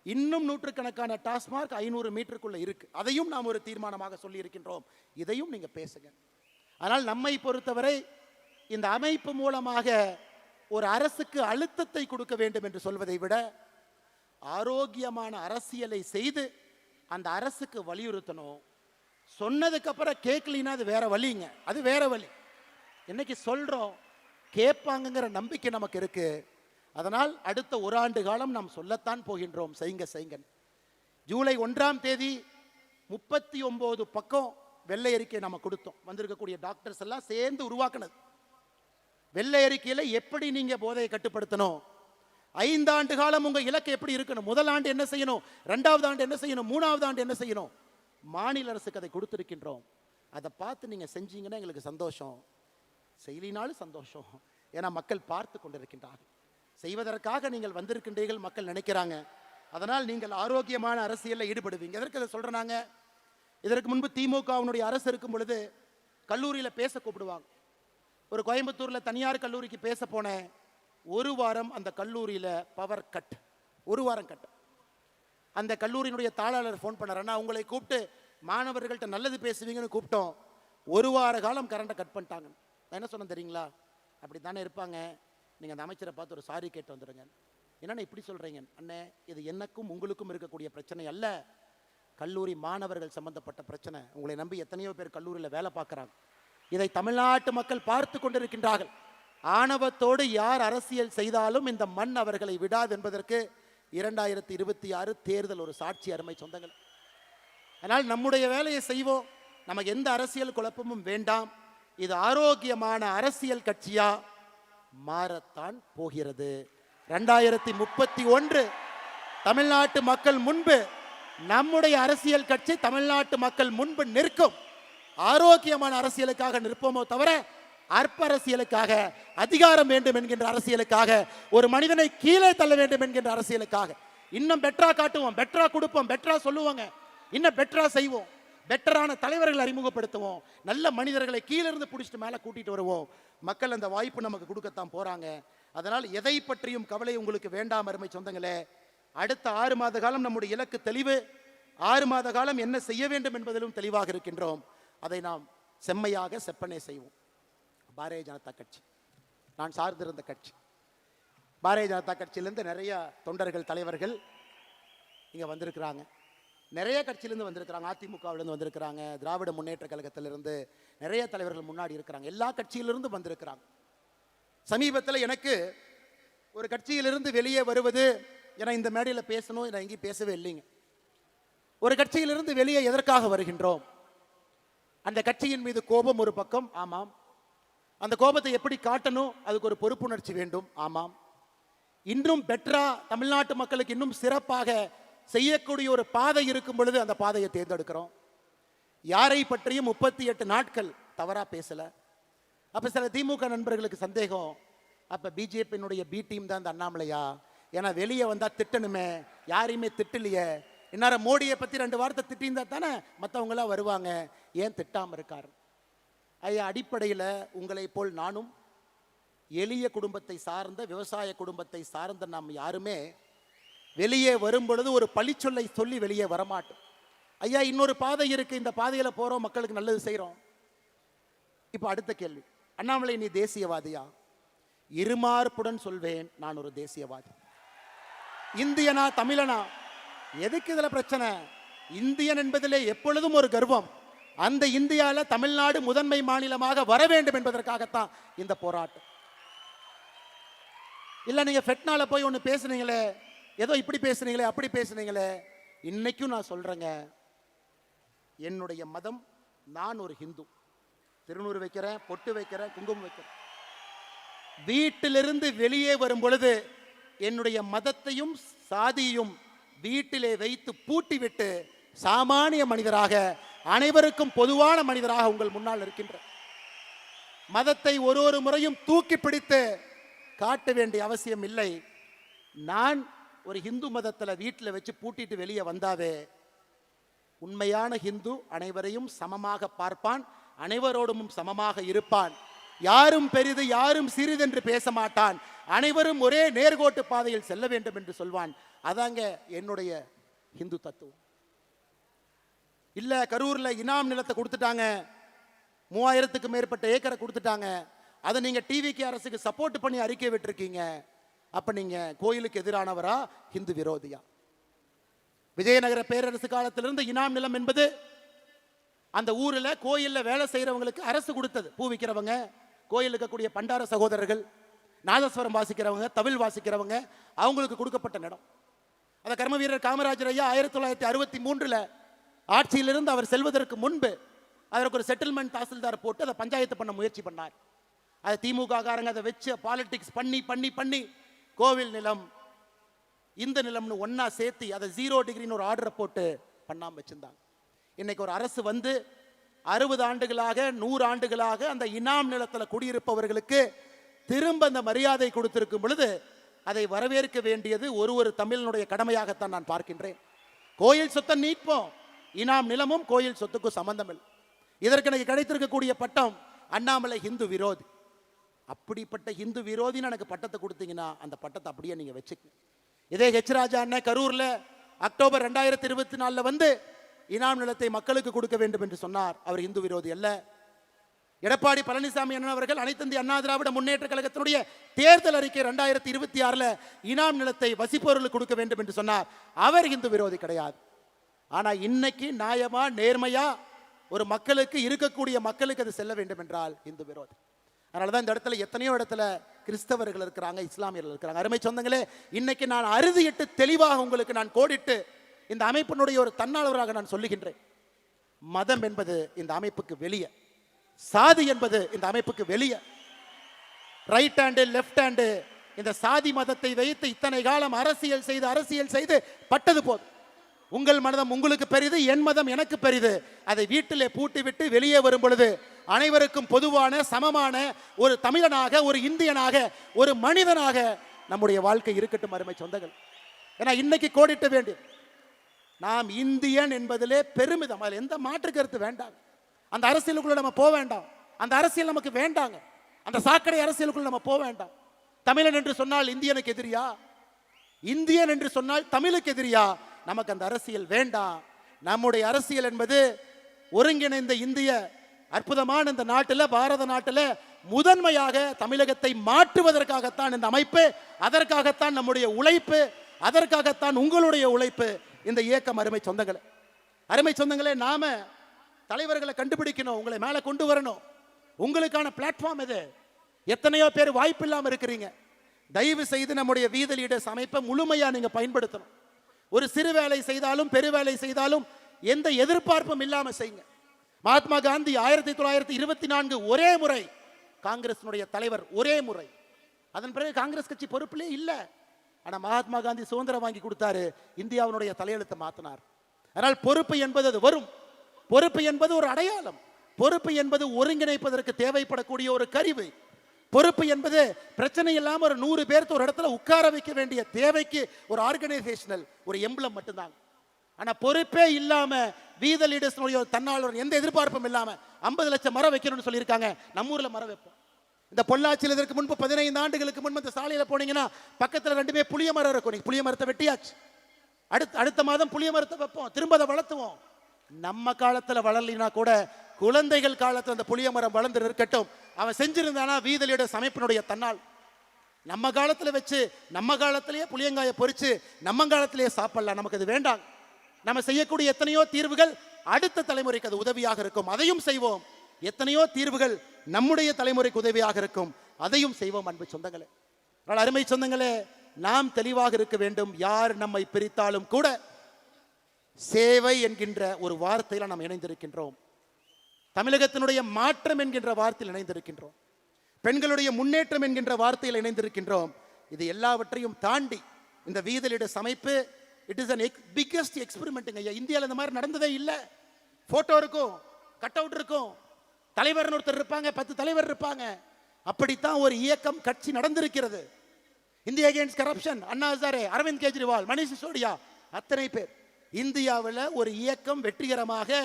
இன்னும் நூற்றுக்கணக்கான டாஸ்மார்க் 500 மீட்டருக்குள்ள இருக்கு. அதையும் நாம் ஒரு தீர்மானமாக சொல்லி இருக்கின்றோம். இதையும் நீங்க பேசுங்க. ஆனால் நம்மை பொறுத்தவரை இந்த அமைப்பு மூலமாக ஒரு அரசுக்கு அழுத்தத்தை கொடுக்க வேண்டும் என்று சொல்வதை விட ஆரோக்கியமான அரசியலை செய்து அந்த அரசுக்கு வலியுறுத்தணும். சொன்னதுக்கு அப்புறம் கேட்கலினா அது வேற வழிங்க, அது வேற வழி. இன்னைக்கு சொல்றோம், கேட்பாங்கிற நம்பிக்கை நமக்கு இருக்கு. அதனால் அடுத்த 1 ஆண்டு காலம் நாம் சொல்லத்தான் போகின்றோம், செய்யுங்க. ஜூலை 1ஆம் தேதி 39 பக்கம் வெள்ளை அறிக்கை நம்ம கொடுத்தோம். வந்திருக்கக்கூடிய டாக்டர்ஸ் எல்லாம் சேர்ந்து உருவாக்குனது. வெள்ளை அறிக்கையில் எப்படி நீங்க போதையை கட்டுப்படுத்தணும், 5 ஆண்டு காலம் உங்க இலக்கு எப்படி இருக்கணும், முதல் ஆண்டு என்ன செய்யணும், 2வது ஆண்டு என்ன செய்யணும், 3வது ஆண்டு என்ன செய்யணும், மாநில அரசுக்கு அதை கொடுத்திருக்கின்றோம். அதை பார்த்து நீங்க செஞ்சீங்கன்னா எங்களுக்கு சந்தோஷம், செய்யலினாலும் சந்தோஷம். ஏன்னா மக்கள் பார்த்து கொண்டிருக்கின்றார்கள். செய்வதற்காக நீங்கள் வந்திருக்கின்றீர்கள், மக்கள் நினைக்கிறாங்க. அதனால் நீங்கள் ஆரோக்கியமான அரசியலில் ஈடுபடுவீங்க. எதற்கு அதை சொல்றாங்க? இதற்கு முன்பு திமுகவினுடைய அரசு இருக்கும் பொழுது கல்லூரியில் பேச கூப்பிடுவாங்க. ஒரு கோயம்புத்தூரில் தனியார் கல்லூரிக்கு பேச போனேன். 1 வாரம் அந்த கல்லூரியில் பவர் கட், 1 வாரம் கட். அந்த கல்லூரியினுடைய தாளாளர் ஃபோன் பண்ணார், அண்ணா உங்களை கூப்பிட்டு மாணவர்கள்ட்ட நல்லது பேசுவீங்கன்னு கூப்பிட்டோம், 1 வார காலம் கரண்ட்டை கட் பண்ணிட்டாங்க. நான் என்ன சொன்னேன் தெரியுங்களா? அப்படி தானே இருப்பாங்க, நீங்கள் அந்த அமைச்சரை பார்த்து ஒரு சாரி கேட்டு வந்துடுங்க. என்னென்ன இப்படி சொல்கிறீங்க? அண்ணே, இது எனக்கும் உங்களுக்கும் இருக்கக்கூடிய பிரச்சனை அல்ல, கல்லூரி மாணவர்கள் சம்பந்தப்பட்ட பிரச்சனை. உங்களை நம்பி எத்தனையோ பேர் கல்லூரியில் வேலை பார்க்குறாங்க. இதை தமிழ்நாட்டு மக்கள் பார்த்து கொண்டிருக்கின்றார்கள். ஆணவத்தோடு யார் அரசியல் செய்தாலும் இந்த மண் அவர்களை விடாது என்பதற்கு 2026 தேர்தல் ஒரு சாட்சி. அருமை சொந்தங்கள், அதனால் நம்முடைய வேலையை செய்வோம். நமக்கு எந்த அரசியல் குழப்பமும் வேண்டாம். இது ஆரோக்கியமான அரசியல் கட்சியா மாறத்தான் போகிறது. 2031 தமிழ்நாட்டு மக்கள் முன்பு நம்முடைய அரசியல் கட்சி தமிழ்நாட்டு மக்கள் முன்பு நிற்கும். ஆரோக்கியமான அரசியலுக்காக நிற்போமோ தவிர அற்ப அரசியலுக்காக, அதிகாரம் வேண்டும் என்கின்ற அரசியலுக்காக, ஒரு மனிதனை கீழே தள்ள வேண்டும் என்கின்ற அரசியலுக்காக இன்னும் பெட்டரா காட்டுவோம், பெட்டரா கொடுப்போம், பெட்டரா சொல்லுவாங்க, இன்னும் பெட்டரா செய்வோம், பெட்டரான தலைவர்கள் அறிமுகப்படுத்துவோம், நல்ல மனிதர்களை கீழிருந்து பிடிச்சிட்டு மேலே கூட்டிட்டு வருவோம். மக்கள் அந்த வாய்ப்பு நமக்கு கொடுக்கத்தான் போறாங்க. அதனால் எதை பற்றியும் கவலை உங்களுக்கு வேண்டாம் அருமை சொந்தங்களே. அடுத்த 6 மாத காலம் நம்முடைய இலக்கு தெளிவு. 6 மாத காலம் என்ன செய்ய வேண்டும் என்பதிலும் தெளிவாக இருக்கின்றோம். அதை நாம் செம்மையாக செப்பனே செய்வோம். பாரதிய ஜனதா கட்சி நான் சார்ந்திருந்த கட்சி. பாரதிய ஜனதா கட்சியிலிருந்து நிறைய தொண்டர்கள், தலைவர்கள் இங்கே வந்திருக்கிறாங்க. நிறைய கட்சியிலேருந்து வந்திருக்கிறாங்க. அதிமுகவிலேருந்து வந்திருக்கிறாங்க, திராவிட முன்னேற்ற கழகத்திலிருந்து நிறைய தலைவர்கள் முன்னாடி இருக்கிறாங்க. எல்லா கட்சியிலிருந்து வந்திருக்கிறாங்க. சமீபத்தில் எனக்கு ஒரு கட்சியிலிருந்து வெளியே வருவது, ஏன்னா இந்த மேடையில் பேசணும், நான் எங்கேயும் பேசவே இல்லைங்க. ஒரு கட்சியிலிருந்து வெளியே எதற்காக வருகின்றோம்? அந்த கட்சியின் மீது கோபம் ஒரு பக்கம், ஆமாம். அந்த கோபத்தை எப்படி காட்டணும், அதுக்கு ஒரு பொறுப்புணர்ச்சி வேண்டும், ஆமாம். இன்னும் பெட்டரா தமிழ்நாட்டு மக்களுக்கு இன்னும் சிறப்பாக செய்யக்கூடிய ஒரு பாதை இருக்கும் பொழுது அந்த பாதையை தேர்ந்தெடுக்கிறோம். யாரை பற்றியும் 38 நாட்கள் தவறா பேசல. அப்ப சில திமுக நண்பர்களுக்கு சந்தேகம், அப்ப பிஜேபியினுடைய பி டீம் தான் இந்த அண்ணாமலையா? ஏன்னா வெளியே வந்தா திட்டணுமே, யாரையுமே திட்டலையே. இந்நேரம் மோடியை பத்தி 2 வார்த்தை திட்டிருந்தா தானே மற்றவங்க எல்லாம் வருவாங்க, ஏன் திட்டாம இருக்காரு? ஐயா, அடிப்படையில் உங்களை போல் நானும் எளிய குடும்பத்தை சார்ந்த, விவசாய குடும்பத்தை சார்ந்த நாம் யாருமே வெளியே வரும் பொழுது ஒரு பழிச்சொல்லை சொல்லி வெளியே வரமாட்டோம். ஐயா, இன்னொரு பாதை இருக்கு, இந்த பாதையில போறோம், மக்களுக்கு நல்லது செய்யறோம். இப்போ அடுத்த கேள்வி, அண்ணாமலை நீ தேசியவாதியா? இருமார்ப்புடன் சொல்வேன், நான் ஒரு தேசியவாதி. இந்தியனா தமிழனா? எதுக்கு இதுல பிரச்சனை? இந்தியன் என்பதிலே எப்பொழுதும் ஒரு கர்வம். அந்த இந்தியாவில் தமிழ்நாடு முதன்மை மாநிலமாக வர வேண்டும் என்பதற்காகத்தான் இந்த போராட்டம். இல்ல நீங்க ஃபெட்னால போய் ஒன்று பேசுனீங்களே, ஏதோ இப்படி பேசுனீங்களே, அப்படி பேசுனீங்களே. இன்னைக்கும் நான் சொல்றேங்க, என்னுடைய மதம், நான் ஒரு ஹிந்து. திருநூறு வைக்கிறேன், பொட்டு வைக்கிறேன், குங்குமம் வைக்கிறேன். வீட்டிலிருந்து வெளியே வரும் பொழுது என்னுடைய மதத்தையும் சாதியையும் வீட்டிலே வைத்து பூட்டிவிட்டு சாமானிய மனிதராக, அனைவருக்கும் பொதுவான மனிதராக உங்கள் முன்னால் இருக்கின்ற மதத்தை ஒரு முறையும் தூக்கி பிடித்து காட்ட வேண்டிய அவசியம் இல்லை. நான் ஒரு ஹிந்து மதத்தில் வீட்டில் வச்சு பூட்டிட்டு வெளியே வந்தாவே, உண்மையான ஹிந்து அனைவரையும் சமமாக பார்ப்பான், அனைவரோடும் சமமாக இருப்பான். யாரும் பெரிது யாரும் சிறிது என்று பேச மாட்டான். அனைவரும் ஒரே நேர்கோட்டு பாதையில் செல்ல வேண்டும் என்று சொல்வான். அதாங்க என்னுடைய ஹிந்து தத்துவம். இல்ல கரூர்ல இனாம் நிலத்தை கொடுத்துட்டாங்க, 3000க்கு மேற்பட்ட ஏக்கரை கொடுத்துட்டாங்க, அதை நீங்க டிவிக்கு அரசுக்கு சப்போர்ட் பண்ணி அறிக்கை விட்டுருக்கீங்க. அப்ப நீங்க கோயிலுக்கு எதிரானவரா, ஹிந்து விரோதியா? விஜயநகர பேரரசு காலத்திலிருந்து இனாம் நிலம் என்பது அந்த ஊரில் கோயிலில் வேலை செய்கிறவங்களுக்கு அரசு கொடுத்தது. பூ விற்கிறவங்க, கோயில் இருக்கக்கூடிய பண்டார சகோதரர்கள், நாதஸ்வரம் வாசிக்கிறவங்க, தவில் வாசிக்கிறவங்க, அவங்களுக்கு கொடுக்கப்பட்ட இடம். அந்த கர்ம வீரர் காமராஜர் ஐயா 1963 ஆட்சியிலிருந்து அவர் செல்வதற்கு முன்பு அதற்கு ஒரு செட்டில்மெண்ட் தாசில்தார் போட்டு அதை பஞ்சாயத்து பண்ண முயற்சி பண்ணார். அதை திமுக காரங்க அதை வச்சு பாலிடிக்ஸ் பண்ணி பண்ணி பண்ணி கோவில் நிலம், இந்த நிலம்னு ஒன்னா சேர்த்து அதை 0 டிகிரின்னு ஒரு ஆர்டரை போட்டு பண்ணாம வச்சிருந்தாங்க. இன்னைக்கு ஒரு அரசு வந்து 60 ஆண்டுகளாக 100 ஆண்டுகளாக அந்த இனாம் நிலத்தில் குடியிருப்பவர்களுக்கு திரும்ப அந்த மரியாதை கொடுத்திருக்கும் பொழுது அதை வரவேற்க வேண்டியது ஒரு தமிழனுடைய கடமையாகத்தான் நான் பார்க்கின்றேன். கோயில் சொத்தை நீட்போம், இனாம் நிலமும் கோயில் சொத்துக்கும் சம்பந்தம் இல்லை. இதற்கு எனக்கு கிடைத்திருக்கக்கூடிய பட்டம் அண்ணாமலை ஹிந்து விரோதி. அப்படிப்பட்ட ஹிந்து விரோதின்னு எனக்கு பட்டத்தை கொடுத்தீங்கன்னா அந்த பட்டத்தை அப்படியே நீங்க வச்சுக்க. இதே ஹெச் ராஜா அண்ணன் கரூர்ல அக்டோபர் 2024 வந்து இனாம் நிலத்தை மக்களுக்கு கொடுக்க வேண்டும் என்று சொன்னார். அவர் இந்து விரோதி அல்ல. எடப்பாடி பழனிசாமி அண்ணன் அவர்கள் அனைத்து இந்திய அண்ணா திராவிட முன்னேற்ற கழகத்தினுடைய தேர்தல் அறிக்கை 2026 இனாம் நிலத்தை வசிப்பவர்களுக்கு கொடுக்க வேண்டும் என்று சொன்னார். அவர் இந்து விரோதி கிடையாது. ஆனா இன்னைக்கு நியாயமா நேர்மையா ஒரு மக்களுக்கு இருக்கக்கூடிய மக்களுக்கு அது செல்ல வேண்டும் என்றால் இந்து விரோதி. அதனாலதான் இந்த இடத்துல எத்தனையோ இடத்துல கிறிஸ்தவர்கள் இருக்கிறாங்க, இஸ்லாமியர்கள் இருக்கிறாங்க. அருமை சொந்தங்களே, இன்னைக்கு நான் அறுதியிட்டு தெளிவாக உங்களுக்கு நான் கோடிட்டு இந்த அமைப்பினுடைய ஒரு தன்னாளராக நான் சொல்லுகின்றேன். மதம் என்பது இந்த அமைப்புக்கு வெளியே, சாதி என்பது இந்த அமைப்புக்கு வெளியே. ரைட் ஹேண்டு லெஃப்ட் ஹேண்டு இந்த சாதி மதத்தை வைத்து இத்தனை காலம் அரசியல் செய்து பட்டது போதும். உங்கள் மதம் உங்களுக்கு பெரிது, என் மதம் எனக்கு பெரிது. அதை வீட்டிலே பூட்டி விட்டு வெளியே வரும் பொழுது அனைவருக்கும் பொதுவான சமமான ஒரு தமிழனாக, ஒரு இந்தியனாக, ஒரு மனிதனாக நம்முடைய வாழ்க்கை இருக்கட்டும் அருமை சொந்தங்கள். ஏன்னா இன்னைக்கு கோடிட்ட வேண்டும். நாம் இந்தியன் என்பதிலே பெருமிதம், அதில் எந்த மாற்று கருத்து வேண்டாம். அந்த அரசியலுக்குள்ள நம்ம போக வேண்டாம். அந்த அரசியல் நமக்கு வேண்டாங்க. அந்த சாக்கடை அரசியலுக்குள்ள நம்ம போக வேண்டாம். தமிழன் என்று சொன்னால் இந்தியனுக்கு எதிரியா? இந்தியன் என்று சொன்னால் தமிழுக்கு எதிரியா? நமக்கு அந்த அரசியல் வேண்டாம். நம்முடைய அரசியல் என்பது ஒருங்கிணைந்த இந்திய அற்புதமான இந்த நாட்டில், பாரத நாட்டில் முதன்மையாக தமிழகத்தை மாற்றுவதற்காகத்தான் இந்த அமைப்பு, அதற்காகத்தான் நம்முடைய உழைப்பு, அதற்காகத்தான் உங்களுடைய உழைப்பு, இந்த இயக்கம். அருமை சொந்தங்களே, நாம தலைவர்களை கண்டுபிடிக்கணும், உங்களை மேல கொண்டு வரணும். உங்களுக்கான பிளாட்ஃபார்ம் இது. எத்தனையோ பேர் வாய்ப்பு இல்லாம இருக்கிறீங்க. தயவு செய்து நம்முடைய வீத லீடர்ஸ் அமைப்பை முழுமையா நீங்க பயன்படுத்தணும். ஒரு சிறு வேலை செய்தாலும் பெரு வேலை செய்தாலும் எந்த எதிர்பார்ப்பும் இல்லாம செய்யுங்க. மகாத்மா காந்தி 1924 ஒரே முறை காங்கிரசினுடைய தலைவர், ஒரே முறை. அதன் பிறகு காங்கிரஸ் கட்சி பொறுப்பிலே இல்லை. ஆனா மகாத்மா காந்தி சுதந்திரம் வாங்கி கொடுத்தாரு, இந்தியாவினுடைய தலையெழுத்தை மாத்தினார். அதனால் பொறுப்பு என்பது அது வரும். பொறுப்பு என்பது ஒரு அடையாளம். பொறுப்பு என்பது ஒருங்கிணைப்பதற்கு தேவைப்படக்கூடிய ஒரு கருவி. பொறுப்பு என்பது பிரச்சனை இல்லாம ஒரு 100 பேர்த்து ஒரு இடத்துல உட்கார வைக்க வேண்டிய தேவைக்கு ஒரு ஆர்கனைசேஷனல் ஒரு எம்பளம் மட்டும்தான். ஆனா பொறுப்பே இல்லாம வீத லீடர்ஸ் தன்னாளர் எந்த எதிர்பார்ப்பும் இல்லாம 50 லட்சம் மரம் வைக்கணும்னு சொல்லியிருக்காங்க. நம்ம ஊர்ல மரம் வைப்போம். இந்த பொள்ளாச்சியில் இதற்கு முன்பு 15 ஆண்டுகளுக்கு முன்பு இந்த சாலையில போனீங்கன்னா பக்கத்துல 2 புளிய மரம் இருக்கும். புளிய மரத்தை வெட்டியாச்சு. அடுத்த மாதம் புளிய மரத்தை வைப்போம், திரும்ப அதை வளர்த்துவோம். நம்ம காலத்துல வளரலினா கூட குழந்தைகள் காலத்துல அந்த புளிய மரம் வளர்ந்து இருக்கட்டும். அவன் செஞ்சிருந்தானா வீத லீடர்ஸ் அமைப்பினுடைய தன்னால். நம்ம காலத்துல வச்சு நம்ம காலத்திலேயே புளியங்காயை பொறிச்சு நம்ம காலத்திலேயே சாப்பிடலாம். நமக்கு அது வேண்டாம். நம்ம செய்யக்கூடிய எத்தனையோ தீர்வுகள் அடுத்த தலைமுறைக்கு அது உதவியாக இருக்கும், அதையும் செய்வோம். எத்தனையோ தீர்வுகள் நம்முடைய தலைமுறைக்கு உதவியாக இருக்கும், அதையும் செய்வோம். அன்பு சொந்தங்களே, அருமை சொந்தங்களே, நாம் தெளிவாக இருக்க வேண்டும். யார் நம்மை பிரித்தாலும் கூட சேவை என்கின்ற ஒரு வார்த்தையில் நாம் இணைந்திருக்கின்றோம். தமிழகத்தினுடைய மாற்றம் என்கின்ற வார்த்தையில் இணைந்திருக்கின்றோம். பெண்களுடைய முன்னேற்றம் என்கின்ற வார்த்தையில் இணைந்திருக்கின்றோம். இது எல்லாவற்றையும் தாண்டி இந்த வீத லீடர்ஸ் அமைப்பு it is an biggest experiment. இந்தியாவில் இந்த மாதிரி நடந்ததே இல்லை. போட்டோ இருக்கும், கட் அவுட் இருக்கும், தலைவர் ஒருத்தர் இருப்பாங்க, 10 தலைவர் இருப்பாங்க. அப்படித்தான் ஒரு இயக்கம், கட்சி நடந்திருக்கிறது. India against corruption, Anna Hazare, Aravind Kejriwal, Manish Sisodia, அத்தனை பேர். இந்தியாவில் ஒரு இயக்கம் வெற்றிகரமாக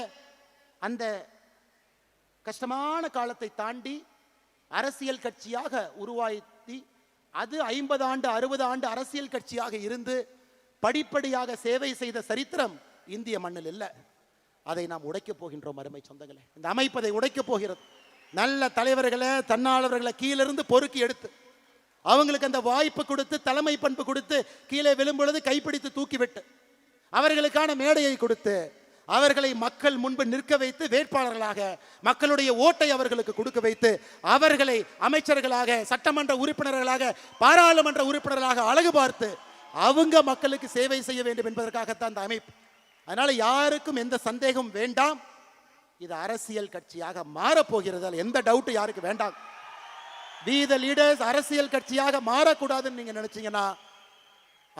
அந்த கஷ்டமான காலத்தை தாண்டி அரசியல் கட்சியாக உருவாக்கி அது 50 ஆண்டு 60 ஆண்டு அரசியல் கட்சியாக இருந்து படிப்படியாக சேவை செய்த சரித்திரம் இந்திய மண்ணில் இல்லை. அதை நாம் உடைக்கப் போகின்றோம். அருமை சொந்தங்களே, இந்த அமைப்பு அதை உடைக்கப் போகிறது. நல்ல தலைவர்களை, தன்னாளர்களை கீழிருந்து பொறுக்கி எடுத்து அவங்களுக்கு அந்த வாய்ப்பு கொடுத்து, தலைமை பண்பு கொடுத்து, கீழே விழும்பொழுது கைப்பிடித்து தூக்கிவிட்டு அவர்களுக்கான மேடையை கொடுத்து அவர்களை மக்கள் முன்பு நிற்க வைத்து வேட்பாளர்களாக மக்களுடைய ஓட்டை அவர்களுக்கு கொடுக்க வைத்து அவர்களை அமைச்சர்களாக, சட்டமன்ற உறுப்பினர்களாக, பாராளுமன்ற உறுப்பினர்களாக அழகு பார்த்து அவங்க மக்களுக்கு சேவை செய்ய வேண்டும் என்பதற்காகத்தான் இந்த அமைப்பு. அதனால யாருக்கும் எந்த சந்தேகம் வேண்டாம். இது அரசியல் கட்சியாக மாறப்போகிறது, எந்த டவுட் யாருக்கு வேண்டாம். வீத லீடர்ஸ் அரசியல் கட்சியாக மாறக்கூடாதுன்னு நீங்க நினைச்சீங்கன்னா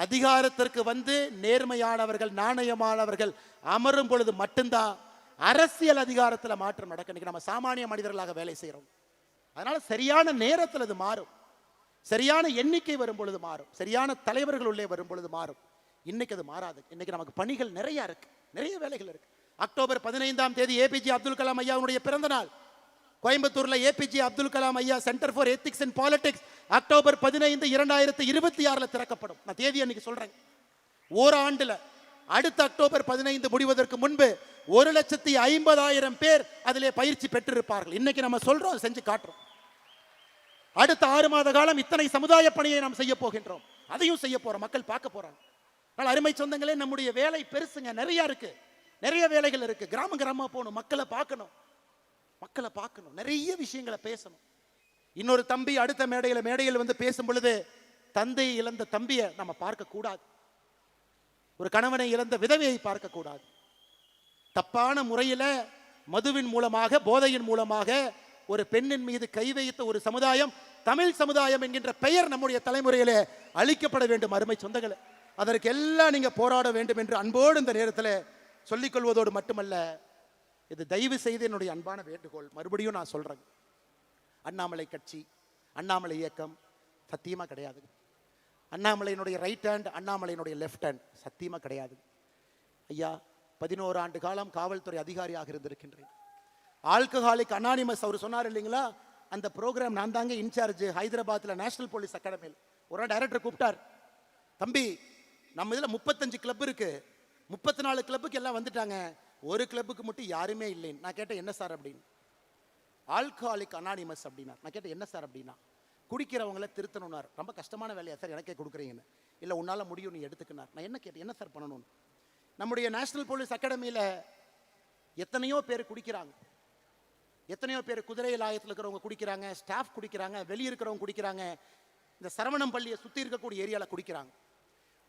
அதிகாரத்திற்கு வந்து நேர்மையானவர்கள், நாணயமானவர்கள் அமரும் பொழுது மட்டும்தான் அரசியல் அதிகாரத்தில் மாற்றம் நடக்கும். இன்னைக்கு நம்ம சாமானிய மனிதர்களாக வேலை செய்கிறோம். அதனால சரியான நேரத்தில் அது மாறும். சரியான எண்ணிக்கை வரும் பொழுது மாறும். சரியான தலைவர்கள் உள்ளே வரும் பொழுது மாறும். இன்னைக்கு அது மாறாது. இன்னைக்கு நமக்கு பணிகள் நிறைய இருக்கு, நிறைய வேலைகள் இருக்கு. அக்டோபர் 15ஆம் தேதி ஏபிஜே அப்துல் கலாம் ஐயாவுடைய பிறந்த நாள். கோயம்புத்தூர்ல ஏபிஜே அப்துல் கலாம் ஐயா centre for ethics and politics October 15, 2026 திறக்கப்படும். நான் தேதி அன்னைக்கு சொல்றேன். ஓராண்டுல அடுத்த அக்டோபர் 15 முடிவதற்கு முன்பு 1,50,000 பேர் அதிலே பயிற்சி பெற்றிருப்பார்கள். இன்னைக்கு நம்ம சொல்றோம், செஞ்சு காட்டுறோம். அடுத்த 6 மாத காலம் இத்தனை சமுதாய பணியை நாம் செய்ய போகின்றோம். அதையும் செய்ய போறோம். மக்கள் பார்க்க போறாங்க. அருமை சொந்தங்களே, நம்முடைய வேலை பெருசுங்க. நிறைய இருக்கு, நிறைய வேலைகள் இருக்கு. கிராமமா போகணும், மக்களை பார்க்கணும், நிறைய விஷயங்களை பேசணும். இன்னொரு தம்பி அடுத்த மேடையில் வந்து பேசும் பொழுது தந்தையை இழந்த தம்பியை நம்ம பார்க்க கூடாது. ஒரு கணவனை இழந்த விதவையை பார்க்க கூடாது. தப்பான முறையில் மதுவின் மூலமாக, போதையின் மூலமாக ஒரு பெண்ணின் மீது கை வைத்த ஒரு சமுதாயம், தமிழ் சமுதாயம் என்கின்ற பெயர் நம்முடைய தலைமுறையிலே அழிக்கப்பட வேண்டும். அருமை சொந்தங்களே, அதற்கு எல்லாம் நீங்க போராட வேண்டும் என்று அன்போடு இந்த நேரத்தில் சொல்லிக் கொள்வதோடு மட்டுமல்ல, இது தயவு செய்து என்னுடைய அன்பான வேண்டுகோள். மறுபடியும் நான் சொல்றேன், அண்ணாமலை கட்சி, அண்ணாமலை இயக்கம் சத்தியமா கிடையாது. அண்ணாமலையினுடைய ரைட் ஹேண்ட், அண்ணாமலையினுடைய லெஃப்ட் ஹேண்ட் சத்தியமா கிடையாது. ஐயா, 11 ஆண்டு காலம் காவல்துறை அதிகாரியாக இருந்திருக்கின்றேன். ஆல்கஹாலிக் அனானிமஸ் அவர் சொன்னார் இல்லைங்களா, அந்த ப்ரோக்ராம் நான் தாங்க இன்சார்ஜ். ஹைதராபாத்தில் நேஷனல் போலீஸ் அகாடமியில் ஒரு டைரக்டர் கூப்பிட்டார். தம்பி, நம்ம இதில் 35 கிளப் இருக்கு, 34 கிளப்புக்கு எல்லாம் வந்துட்டாங்க, ஒரு கிளப்புக்கு மட்டும் யாருமே இல்லைன்னு. நான் கேட்டேன், என்ன சார் அப்படின்னு. ஆல்கஹாலிக் அனானிமஸ் அப்படின்னா. நான் கேட்டேன், என்ன சார் அப்படின்னா. குடிக்கிறவங்கள திருத்தணும்னார். ரொம்ப கஷ்டமான வேலையா சார் எனக்கே கொடுக்குறீங்கன்னு. இல்லை, உன்னால் முடியும், நீ எடுத்துக்கினார். நான் என்ன கேட்டேன், என்ன சார் பண்ணணும்னு. நம்முடைய நேஷனல் போலீஸ் அகாடமியில் எத்தனையோ பேர் குடிக்கிறாங்க, எத்தனையோ பேர் குதிரை லாயத்தில் இருக்கிறவங்க குடிக்கிறாங்க, ஸ்டாஃப் குடிக்கிறாங்க, வெளியே இருக்கிறவங்க குடிக்கிறாங்க, இந்த சரவணம் பள்ளியை சுற்றி இருக்கக்கூடிய ஏரியாவில் குடிக்கிறாங்க.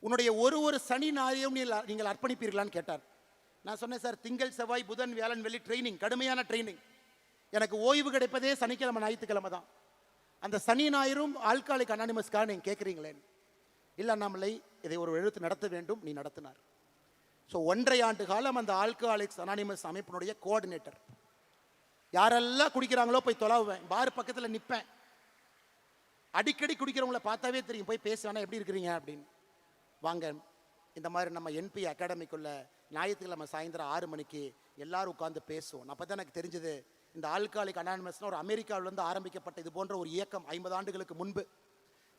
உன்னுடைய ஒரு சனி ஞாயிறையும் நீங்கள் அர்ப்பணிப்பீர்களான்னு கேட்டார். நான் சொன்னேன், சார் திங்கள் செவ்வாய் புதன் வியாழன் வெள்ளி ட்ரைனிங், கடுமையான ட்ரைனிங். எனக்கு ஓய்வு கிடைப்பதே சனிக்கிழமை ஞாயிற்றுக்கிழமை தான். அந்த சனி ஞாயிறும் ஆல்கஹாலிக் அனானிமஸ்க்காக நீங்கள் கேட்குறீங்களே. இல்லை அண்ணாமலை, இதை ஒரு எழுத்து நடத்த வேண்டும், நீ நடத்தினார். ஸோ 1.5 ஆண்டு காலம் அந்த ஆல்கஹாலிக்ஸ் அனானிமஸ் அமைப்பினுடைய கோஆர்டினேட்டர். யாரெல்லாம் குடிக்கிறாங்களோ போய் தொலைவேன், பார் பக்கத்தில் நிற்பேன். அடிக்கடி குடிக்கிறவங்கள பார்த்தாவே தெரியும், போய் பேசுவானா எப்படி இருக்கிறீங்க அப்படின்னு. வாங்க, இந்த மாதிரி நம்ம என்பி அகாடமிக்குள்ள ஞாயிற்றுக்கிழமை சாயந்தரம் 6 மணிக்கு எல்லாரும் உட்காந்து பேசுவோம். அப்போ தான் எனக்கு தெரிஞ்சது, இந்த ஆல்கஹாலிக் அனானிமஸ்னு ஒரு அமெரிக்காவிலேருந்து ஆரம்பிக்கப்பட்ட இது போன்ற ஒரு இயக்கம் 50 ஆண்டுகளுக்கு முன்பு.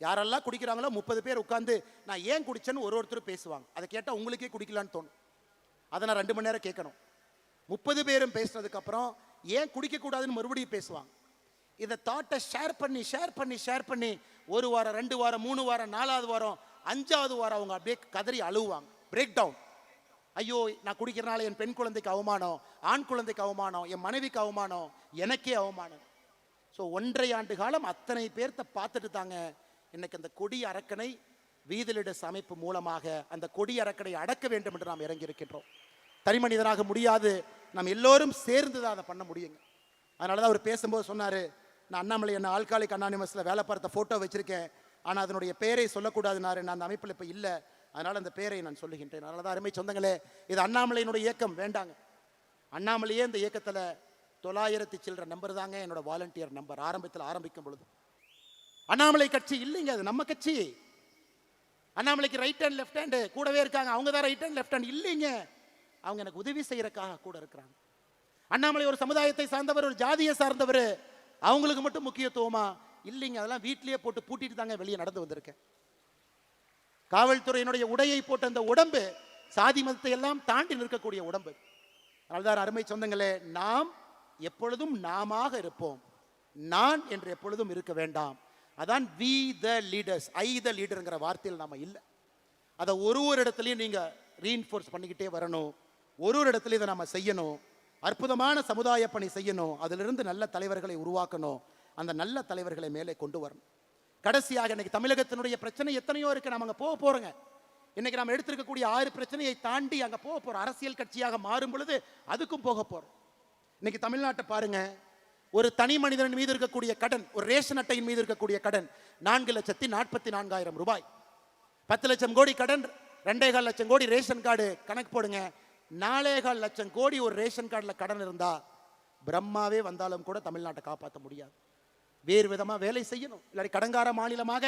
யாரெல்லாம் குடிக்கிறாங்களோ 30 பேர் உட்காந்து நான் ஏன் குடிச்சேன்னு ஒருத்தர் பேசுவாங்க. அதை கேட்டால் உங்களுக்கே குடிக்கலான்னு தோணும். அதை நான் 2 மணி நேரம் கேட்கணும். 30 பேரும் பேசினதுக்கு அப்புறம் ஏன் குடிக்கக்கூடாதுன்னு மறுபடியும் பேசுவாங்க. இதை தாட்டை ஷேர் பண்ணி 1 வாரம், 2 வாரம், 3 வாரம், 4வது வாரம், 5வது வாரம் அவங்க அப்படியே கதறி அழுவாங்க, பிரேக் டவுன். ஐயோ, நான் குடிக்கிறனால என் பெண் குழந்தைக்கு அவமானம், ஆண் குழந்தைக்கு அவமானம், என் மனைவிக்கு அவமானம், எனக்கே அவமானம். ஸோ 1.5 ஆண்டு காலம் அத்தனை பேர்த்த பார்த்துட்டு தாங்க இன்னைக்கு அந்த கொடி அரக்கனை வீதிலிடஸ் அமைப்பு மூலமாக அந்த கொடி அரக்கனை அடக்க வேண்டும் என்று நாம் இறங்கி இருக்கின்றோம். தனி மனிதனாக முடியாது, நாம் எல்லோரும் சேர்ந்து தான் அதை பண்ண முடியுங்க. அதனால தான் அவர் பேசும்போது சொன்னார், நான் அண்ணாமலை என்ன ஆல்கஹாலிக் அனானிமஸில் வேலை பார்த்த ஃபோட்டோ வச்சுருக்கேன், ஆனால் அதனுடைய பெயரை சொல்லக்கூடாதுனாரு. நான் அந்த அமைப்பில் இப்போ இல்லை, அதனால் அந்த பெயரை நான் சொல்லுகின்றேன். அதனால தான் அருமை சொந்தங்களே, இது அண்ணாமலையினுடைய இயக்கம் வேண்டாங்க. அண்ணாமலையே இந்த இயக்கத்தில் 900 சில்லற நம்பர் தாங்க என்னோட வாலண்டியர் நம்பர். ஆரம்பத்தில் ஆரம்பிக்கும் பொழுது அண்ணாமலை கட்சி இல்லைங்க, அது நம்ம கட்சி. அண்ணாமலைக்கு ரைட் ஹேண்ட் லெஃப்ட் ஹேண்டு கூடவே இருக்காங்க, அவங்க தான் ரைட் ஹேண்ட் லெஃப்ட் ஹேண்ட் இல்லைங்க, அவங்க எனக்கு உதவி செய்யறதுக்காக கூட இருக்கிறாங்க. அண்ணாமலை ஒரு சமுதாயத்தை சார்ந்தவர், ஒரு ஜாதியை சார்ந்தவர், அவங்களுக்கு மட்டும் முக்கியத்துவமா இல்லைங்க. அதெல்லாம் வீட்டிலேயே போட்டு பூட்டிட்டு தாங்க வெளியே நடந்து வந்திருக்கேன். காவல்துறையினுடைய உடையை போட்ட அந்த உடம்பு சாதி மதத்தை எல்லாம் தாண்டி நிற்கக்கூடிய உடம்பு. அதனால்தான் அருமை சொந்தங்களே, நாம் எப்பொழுதும் நாமாக இருப்போம், நான் என்று எப்பொழுதும் இருக்க வேண்டாம். அதான் வி த லீடர்ஸ், ஐ த லீடர்ங்கிற வார்த்தையில் நாம இல்லை. அதை ஒரு இடத்துலையும் நீங்க ரீஇன்ஃபோர்ஸ் பண்ணிக்கிட்டே வரணும். ஒரு இடத்துல இதை நம்ம செய்யணும். அற்புதமான சமுதாய பணி செய்யணும். அதிலிருந்து நல்ல தலைவர்களை உருவாக்கணும். அந்த நல்ல தலைவர்களை மேலே கொண்டு வரணும். கடைசியாக இன்னைக்கு தமிழகத்தினுடைய பிரச்சனை எத்தனையோ இருக்கு, நம்ம அங்கே போக போறோங்க. இன்னைக்கு நம்ம எடுத்திருக்கக்கூடிய 6 பிரச்சனையை தாண்டி அங்கே போக போறோம். அரசியல் கட்சியாக மாறும் பொழுது அதுக்கும் போக போறோம். இன்னைக்கு தமிழ்நாட்டை பாருங்க, ஒரு தனி மனிதன் மீது இருக்கக்கூடிய கடன், ஒரு ரேஷன் அட்டையின் மீது இருக்கக்கூடிய கடன் 4,44,000 ரூபாய். 10 லட்சம் கோடி கடன், 2.25 லட்சம் கோடி ரேஷன் கார்டு கணக்கு போடுங்க. 4.25 லட்சம் கோடி ஒரு ரேஷன் கார்டில் கடன் இருந்தா பிரம்மாவே வந்தாலும் கூட தமிழ்நாட்டை காப்பாற்ற முடியாது. வேறு விதமா வேலை செய்யணும். இல்லாட்டி கடங்கார மாநிலமாக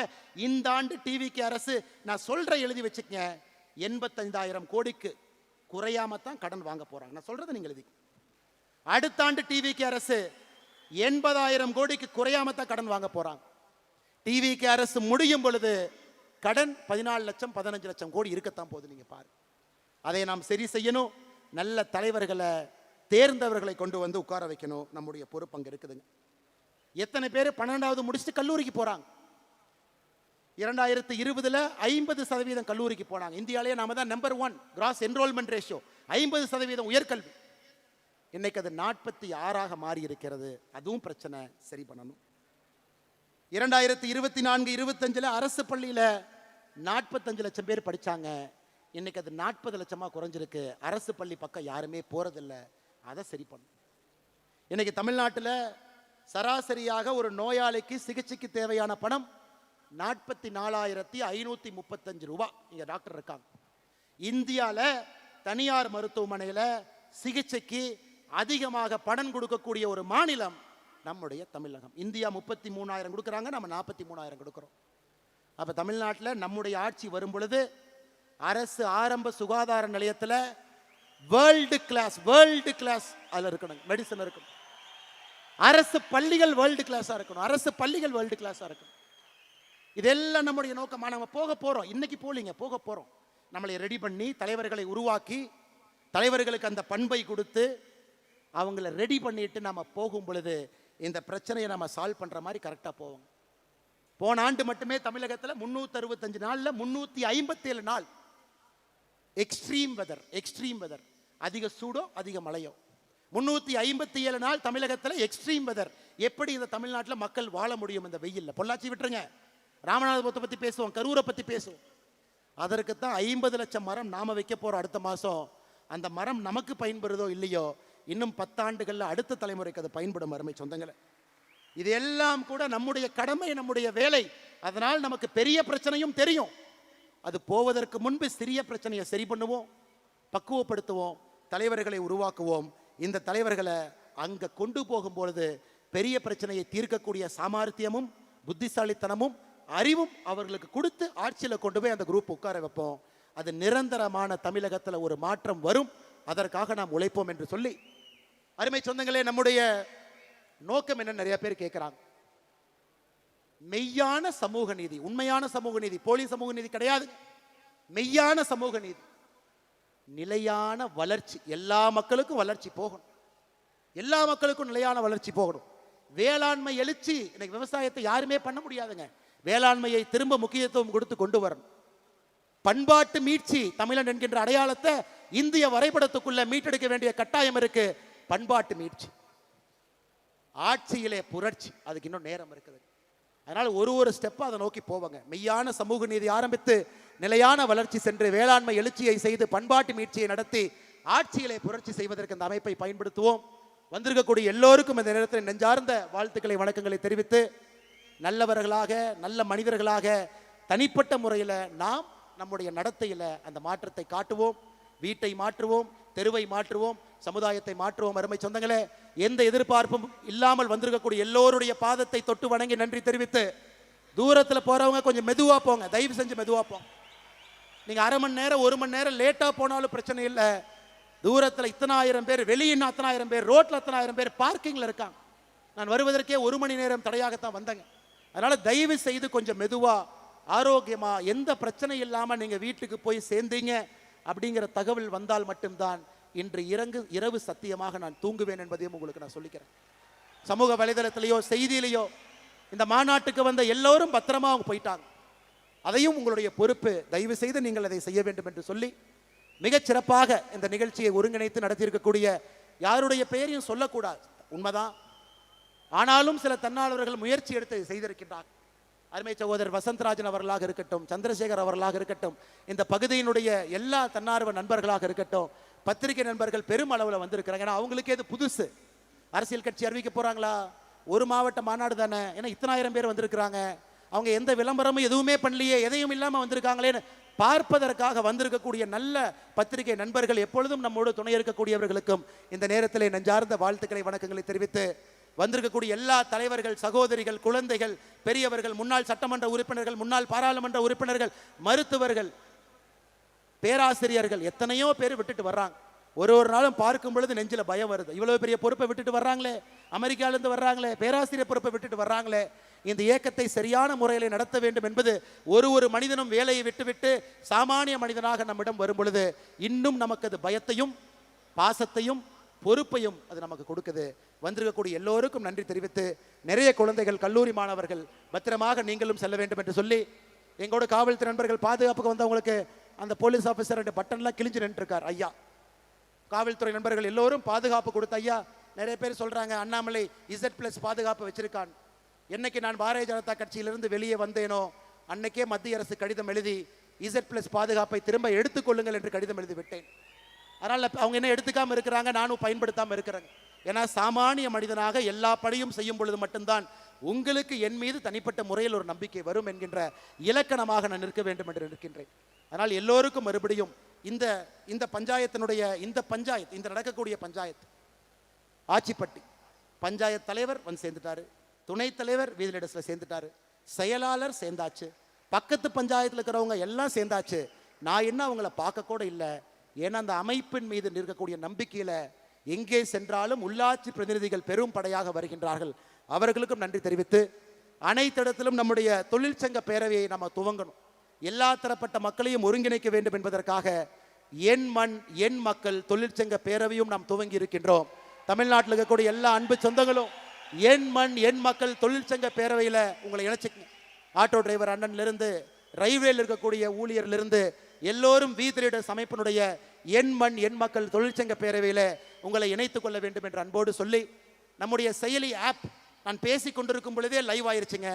இந்த ஆண்டு டிவிக்கு அரசு, நான் சொல்ற எழுதி வச்சுக்கங்க, 85,000 கோடிக்கு குறையாம தான் கடன் வாங்க போறாங்க. நான் சொல்றது நீங்க எழுதி. அடுத்த ஆண்டு டிவிக்கு அரசு 80,000 கோடிக்கு குறையாம தான் கடன் வாங்க போறாங்க. டிவிக்கு அரசு முடியும் பொழுது கடன் 14 லட்சம் 15 லட்சம் கோடி இருக்கத்தான் போகுது. நீங்க பாரு, அதை நாம் சரி செய்யணும். நல்ல தலைவர்களை, தேர்ந்தவர்களை கொண்டு வந்து உட்கார வைக்கணும். நம்முடைய பொறுப்பு அங்க இருக்குதுங்க. எத்தனை பேர் 12வது முடிச்சுட்டு கல்லூரிக்கு போறாங்க? 2020 50% கல்லூரிக்கு போனாங்க. இந்தியாவிலேயே நாம தான் நம்பர் 1 கிராஸ் என்ரோல்மெண்ட் ரேஷியோ, 50% உயர்கல்வி. இன்னைக்கு அது 46ஆக மாறி இருக்கிறது. அதுவும் பிரச்சனை, சரி பண்ணணும். 2024-25 அரசு பள்ளியில 45 லட்சம் பேர் படிச்சாங்க. இன்னைக்கு அது 40 லட்சமா குறைஞ்சிருக்கு. அரசு பள்ளி பக்கம் யாருமே போறதில்லை. அதை சரி பண்ணணும். இன்னைக்கு தமிழ்நாட்டில் சராசரியாக ஒரு நோயாளிக்கு சிகிச்சைக்கு தேவையான பணம் 44,535 ரூபாய். இங்க டாக்டர் இருக்காங்க. இந்தியாவில் தனியார் மருத்துவமனையில் சிகிச்சைக்கு அதிகமாக பணம் கொடுக்கக்கூடிய ஒரு மாநிலம் நம்முடைய தமிழகம். இந்தியா 33,000 கொடுக்குறாங்க, நம்ம 43,000 கொடுக்குறோம். அப்போ தமிழ்நாட்டில் நம்முடைய ஆட்சி வரும் பொழுது அரசு ஆரம்ப சுகாதார நிலையத்தில் வேர்ல்டு கிளாஸ் அதில் இருக்கணும். மெடிசன் இருக்கணும். அரசு பள்ளிகள் வேர்ல்டு கிளாஸாக இருக்கணும். அரசு பள்ளிகள் வேர்ல்டு கிளாஸாக இருக்கணும். இதெல்லாம் நம்முடைய நோக்கமாக நம்ம போக போகிறோம். இன்னைக்கு போலிங்க, போக போகிறோம். நம்மளை ரெடி பண்ணி தலைவர்களை உருவாக்கி தலைவர்களுக்கு அந்த பண்பை கொடுத்து அவங்கள ரெடி பண்ணிட்டு நம்ம போகும் பொழுது இந்த பிரச்சனையை நம்ம சால்வ் பண்ணுற மாதிரி கரெக்டாக போவோம். போன ஆண்டு மட்டுமே தமிழகத்தில் 365 நாளில் 357 நாள் எக்ஸ்ட்ரீம் வெதர், அதிக சூடோ அதிக மழையோ, 357 நாள் தமிழகத்தில் எக்ஸ்ட்ரீம் வெதர். எப்படி இந்த தமிழ்நாட்டில் மக்கள் வாழ முடியும் இந்த வெயிலில்? பொள்ளாச்சி விட்டுருங்க, ராமநாதபுரத்தை பற்றி பேசுவோம், கரூரை பற்றி பேசுவோம். அதற்கு தான் 50 லட்சம் மரம் நாம வைக்க போறோம் அடுத்த மாதம். அந்த மரம் நமக்கு பயன்படுதோ இல்லையோ, இன்னும் 10 ஆண்டுகளில் அடுத்த தலைமுறைக்கு அது பயன்படும். அருமை சொந்தங்களை, இது எல்லாம் கூட நம்முடைய கடமை, நம்முடைய வேலை. அதனால் நமக்கு பெரிய பிரச்சனையும் தெரியும். அது போவதற்கு முன்பு சிறிய பிரச்சனையை சரி பண்ணுவோம், பக்குவப்படுத்துவோம், தலைவர்களை உருவாக்குவோம். இந்த தலைவர்களை அங்க கொண்டு போகும் பொழுது பெரிய பிரச்சனையை தீர்க்கக்கூடிய சாமர்த்தியமும் புத்திசாலித்தனமும் அறிவும் அவர்களுக்கு கொடுத்து ஆட்சியில் கொண்டு போய் அந்த குரூப் உட்கார வைப்போம். அது நிரந்தரமான தமிழகத்தில் ஒரு மாற்றம் வரும். அதற்காக நாம் உழைப்போம் என்று சொல்லி, அருமை சொந்தங்களே, நம்முடைய நோக்கம் என்ன? நிறைய பேர் கேட்கிறாங்க. மெய்யான சமூக நீதி, உண்மையான சமூக நீதி, போலி சமூக நீதி கிடையாது. மெய்யான சமூக நீதி, நிலையான வளர்ச்சி. எல்லா மக்களுக்கும் வளர்ச்சி போகணும், எல்லா மக்களுக்கும் நிலையான வளர்ச்சி போகணும். வேளாண்மை எழுச்சி. இன்னைக்கு விவசாயத்தை யாருமே பண்ண முடியாதுங்க. வேளாண்மையை திரும்ப முக்கியத்துவம் கொடுத்து கொண்டு வரணும். பண்பாட்டு மீட்சி, தமிழன் என்கின்ற அடையாளத்தை இந்திய வரைபடத்துக்குள்ள மீட்டெடுக்க வேண்டிய கட்டாயம் இருக்கு. பண்பாட்டு மீட்சி, ஆட்சியிலே புரட்சி, அதுக்கு இன்னும் நேரம் இருக்குது. அதனால ஒரு ஸ்டெப்பா அதை நோக்கி போவாங்க. மெய்யான சமூக நீதி ஆரம்பித்து நிலையான வளர்ச்சி சென்று வேளாண்மை எழுச்சியை செய்து பண்பாட்டு மீட்சியை நடத்தி ஆட்சியிலே புரட்சி செய்வதற்கு இந்த அமைப்பை பயன்படுத்துவோம். வந்திருக்கக்கூடிய எல்லோருக்கும் இந்த நேரத்தில் நெஞ்சார்ந்த வாழ்த்துக்களை, வணக்கங்களை தெரிவித்து, நல்லவர்களாக, நல்ல மனிதர்களாக, தனிப்பட்ட முறையில் நாம் நம்முடைய நடத்தையில் அந்த மாற்றத்தை காட்டுவோம். வீட்டை மாற்றுவோம், தெருவை மாற்றுவோம், சமுதாயத்தை மாற்றுவோம். அருமை சொந்தங்களே, எந்த எதிர்பார்ப்பும் இல்லாமல் வந்திருக்கக்கூடிய எல்லோருடைய பாதத்தை தொட்டு வணங்கி நன்றி தெரிவித்து, தூரத்தில் போறவங்க கொஞ்சம் மெதுவா போங்க, தயவு செஞ்சு மெதுவா போங்க. நீங்க அரை மணி நேரம் 1 மணி நேரம் லேட்டா போனாலும் பிரச்சனை இல்லை. தூரத்தில் இத்தனை ஆயிரம் பேர், வெளியே அத்தனை ஆயிரம் பேர், ரோட்ல அத்தனை ஆயிரம் பேர் பார்க்கிங்ல இருக்காங்க. நான் வருவதற்கே 1 மணி நேரம் தடையாகத்தான் வந்தேங்க. அதனால தயவு செய்து கொஞ்சம் மெதுவா, ஆரோக்கியமா, எந்த பிரச்சனை இல்லாம நீங்க வீட்டுக்கு போய் சேர்ந்தீங்க அப்படிங்கிற தகவல் வந்தால் மட்டும்தான் இன்று இரவு சத்தியமாக நான் தூங்குவேன் என்பதையும் உங்களுக்கு நான் சொல்லிக்கிறேன். சமூக வலைதளத்திலேயோ செய்தியிலேயோ இந்த மாநாட்டுக்கு வந்த எல்லோரும் பத்திரமா அவங்க போயிட்டாங்க. அதையும் உங்களுடைய பொறுப்பு. தயவு செய்து நீங்கள் அதை செய்ய வேண்டும் என்று சொல்லி, மிகச் சிறப்பாக இந்த நிகழ்ச்சியை ஒருங்கிணைத்து நடத்தியிருக்கக்கூடிய யாருடைய பெயரையும் சொல்லக்கூடாது, உண்மைதான். ஆனாலும் சில தன்னாளர்கள் முயற்சி எடுத்து செய்திருக்கின்றார். அருமை சகோதரர் வசந்தராஜன் அவர்களாக இருக்கட்டும், சந்திரசேகர் அவர்களாக இருக்கட்டும், இந்த பகுதியினுடைய எல்லா தன்னார்வ நண்பர்களாக இருக்கட்டும், பத்திரிகை நண்பர்கள் பெரும் அளவில் வந்திருக்கிறாங்க. ஏன்னா அவங்களுக்கே இது புதுசு. அரசியல் கட்சி அறிவிக்க போறாங்களா? ஒரு மாவட்ட மாநாடு தானே, ஏன்னா இத்தனாயிரம் பேர் வந்திருக்கிறாங்க. அவங்க எந்த விளம்பரமும் எதுவுமே பண்ணலையே, எதையும் இல்லாமல் வந்திருக்காங்களேன்னு பார்ப்பதற்காக வந்திருக்கக்கூடிய நல்ல பத்திரிகை நண்பர்கள், எப்பொழுதும் நம்மோடு துணை இருக்கக்கூடியவர்களுக்கும் இந்த நேரத்தில் நெஞ்சார்ந்த வாழ்த்துக்களை வணக்கங்களை தெரிவித்து, வந்திருக்கக்கூடிய எல்லா தலைவர்கள், சகோதரிகள், குழந்தைகள், பெரியவர்கள், முன்னாள் சட்டமன்ற உறுப்பினர்கள், முன்னாள் பாராளுமன்ற உறுப்பினர்கள், மருத்துவர்கள், பேராசிரியர்கள், எத்தனையோ பேர் விட்டுட்டு வர்றாங்க. ஒரு நாளும் பார்க்கும் பொழுது நெஞ்சில் பயம் வருது. இவ்வளவு பெரிய பொறுப்பை விட்டுட்டு வர்றாங்களே, அமெரிக்காவிலிருந்து வர்றாங்களே, பேராசிரியர் பொறுப்பை விட்டுட்டு வர்றாங்களே. இந்த இயக்கத்தை சரியான முறையில் நடத்த வேண்டும் என்பது ஒரு மனிதனும் வேலையை விட்டுவிட்டு சாமானிய மனிதனாக நம்மிடம் வரும் பொழுது இன்னும் நமக்கு அது பயத்தையும் பாசத்தையும் பொறுப்பையும் அது நமக்கு கொடுக்குது. வந்திருக்கக்கூடிய எல்லோருக்கும் நன்றி தெரிவித்து, நிறைய குழந்தைகள், கல்லூரி மாணவர்கள் பத்திரமாக நீங்களும் செல்ல வேண்டும் என்று சொல்லி, எங்களோட காவல்துறை நண்பர்கள் பாதுகாப்புக்கு வந்தவங்களுக்கு அந்த போலீஸ் ஆஃபீஸர் பட்டன்லாம் கிழிஞ்சு நின்றுருக்கார் ஐயா. காவல்துறை நண்பர்கள் எல்லோரும் பாதுகாப்பு கொடுத்த ஐயா. நிறைய பேர் சொல்றாங்க அண்ணாமலை Z+ பாதுகாப்பு வச்சிருக்கான். என்னைக்கு நான் பாரதிய ஜனதா கட்சியிலிருந்து வெளியே வந்தேனோ அன்னைக்கே மத்திய அரசு கடிதம் எழுதி Z+ பாதுகாப்பை திரும்ப எடுத்துக்கொள்ளுங்கள் என்று கடிதம் எழுதி விட்டேன். அதனால் அவங்க என்ன எடுத்துக்காம இருக்கிறாங்க, நானும் பயன்படுத்தாம இருக்கிறேன். ஏன்னா சாமானிய மனிதனாக எல்லா பணியும் செய்யும் பொழுது மட்டும்தான் உங்களுக்கு என் மீது தனிப்பட்ட முறையில் ஒரு நம்பிக்கை வரும் என்கின்ற இலக்கணமாக நான் நிற்க வேண்டும் என்று நிற்கின்றேன். அதனால் எல்லோருக்கும் மறுபடியும் இந்த பஞ்சாயத்தினுடைய இந்த நடக்கக்கூடிய பஞ்சாயத்து ஆச்சிப்பட்டி பஞ்சாயத்து தலைவர் வந்து சேர்ந்துட்டாரு, துணைத் தலைவர் வீதிலிடத்தில் சேர்ந்துட்டாரு, செயலாளர் சேர்ந்தாச்சு, பக்கத்து பஞ்சாயத்தில் இருக்கிறவங்க எல்லாம் சேர்ந்தாச்சு. நான் என்ன அவங்கள பார்க்க கூட இல்லை. ஏன்னா அந்த அமைப்பின் மீது இருக்கக்கூடிய நம்பிக்கையில எங்கே சென்றாலும் உள்ளாட்சி பிரதிநிதிகள் பெரும் படையாக வருகின்றார்கள். அவர்களுக்கும் நன்றி தெரிவித்து, அனைத்து இடத்திலும் நம்முடைய தொழிற்சங்க பேரவையை நம்ம துவங்கணும். எல்லா தரப்பட்ட மக்களையும் ஒருங்கிணைக்க வேண்டும் என்பதற்காக என் மண் என் மக்கள் தொழிற்சங்க பேரவையும் நாம் துவங்கி இருக்கின்றோம். தமிழ்நாட்டில் இருக்கக்கூடிய எல்லா அன்பு சொந்தங்களும் என் மண் என் மக்கள் தொழிற்சங்க பேரவையில் உங்களை இணைச்சிக்கணும். ஆட்டோ டிரைவர் அண்ணன்லிருந்து ரயில்வேல இருக்கக்கூடிய ஊழியர்லிருந்து எல்லோரும் வீதிலீடர்ஸ் அமைப்பினுடைய என் மண் என் மக்கள் தொழிற்சங்க பேரவையில் உங்களை இணைத்துக் கொள்ள வேண்டும் என்று அன்போடு சொல்லி, நம்முடைய செயலி ஆப் நான் பேசி கொண்டிருக்கும் பொழுதே லைவ் ஆயிருச்சுங்க.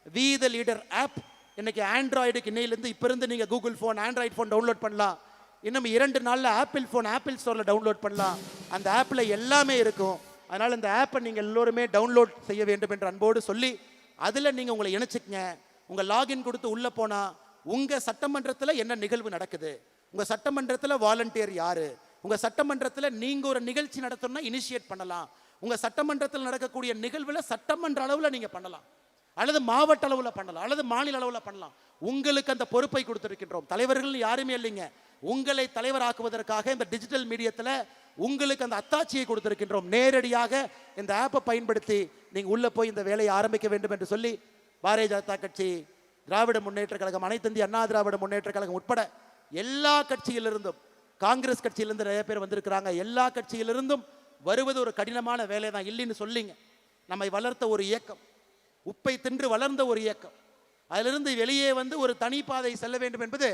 வி த லீடர் ஆப் இன்னைக்கு ஆண்ட்ராய்டுக்கு இன்னையிலிருந்து இப்போ இருந்து நீங்கள் Google phone Android phone download பண்ணலாம். இன்னும் 2 நாளில் ஆப்பிள் ஃபோன் ஆப்பிள் ஸ்டோரில் டவுன்லோட் பண்ணலாம். அந்த ஆப்பில் எல்லாமே இருக்கும். அதனால் இந்த ஆப்பை நீங்கள் எல்லோருமே டவுன்லோட் செய்ய வேண்டும் என்று அன்போடு சொல்லி, அதில் நீங்கள் உங்களை இணைச்சிக்கங்க. உங்கள் லாகின் கொடுத்து உள்ளே போனால் உங்கள் சட்டமன்றத்தில் என்ன நிகழ்வு நடக்குது, உங்கள் சட்டமன்றத்தில் வாலண்டியர் யார், உங்கள் சட்டமன்றத்தில் நீங்கள் ஒரு நிகழ்ச்சி நடத்தணும்னா இனிஷியேட் பண்ணலாம். உங்கள் சட்டமன்றத்தில் நடக்கக்கூடிய நிகழ்வில் சட்டமன்ற அளவில் நீங்கள் பண்ணலாம், அல்லது மாவட்ட அளவில் பண்ணலாம், அல்லது மாநில அளவில் பண்ணலாம். உங்களுக்கு அந்த பொறுப்பை கொடுத்திருக்கின்றோம். தலைவர்கள் யாருமே இல்லைங்க. உங்களை தலைவராக்குவதற்காக இந்த டிஜிட்டல் மீடியத்தில் உங்களுக்கு அந்த அத்தாட்சியை கொடுத்திருக்கின்றோம். நேரடியாக இந்த ஆப்பை பயன்படுத்தி நீங்கள் உள்ளே போய் இந்த வேலையை ஆரம்பிக்க வேண்டும் என்று சொல்லி, பாரதிய ஜனதா கட்சி, திராவிட முன்னேற்ற கழகம், அனைத்து இந்திய அண்ணா திராவிட முன்னேற்ற கழகம் உட்பட எல்லா கட்சியிலிருந்தும், காங்கிரஸ் கட்சியிலிருந்து நிறைய பேர் வந்திருக்கிறாங்க. எல்லா கட்சியிலிருந்தும் வருவது ஒரு கடினமான வேலை தான், இல்லைன்னு சொல்லிங்க. நம்மை வளர்த்த ஒரு இயக்கம், உப்பை தின்று வளர்ந்த ஒரு இயக்கம், அதிலிருந்து வெளியே வந்து ஒரு தனிப்பாதை செல்ல வேண்டும் என்பது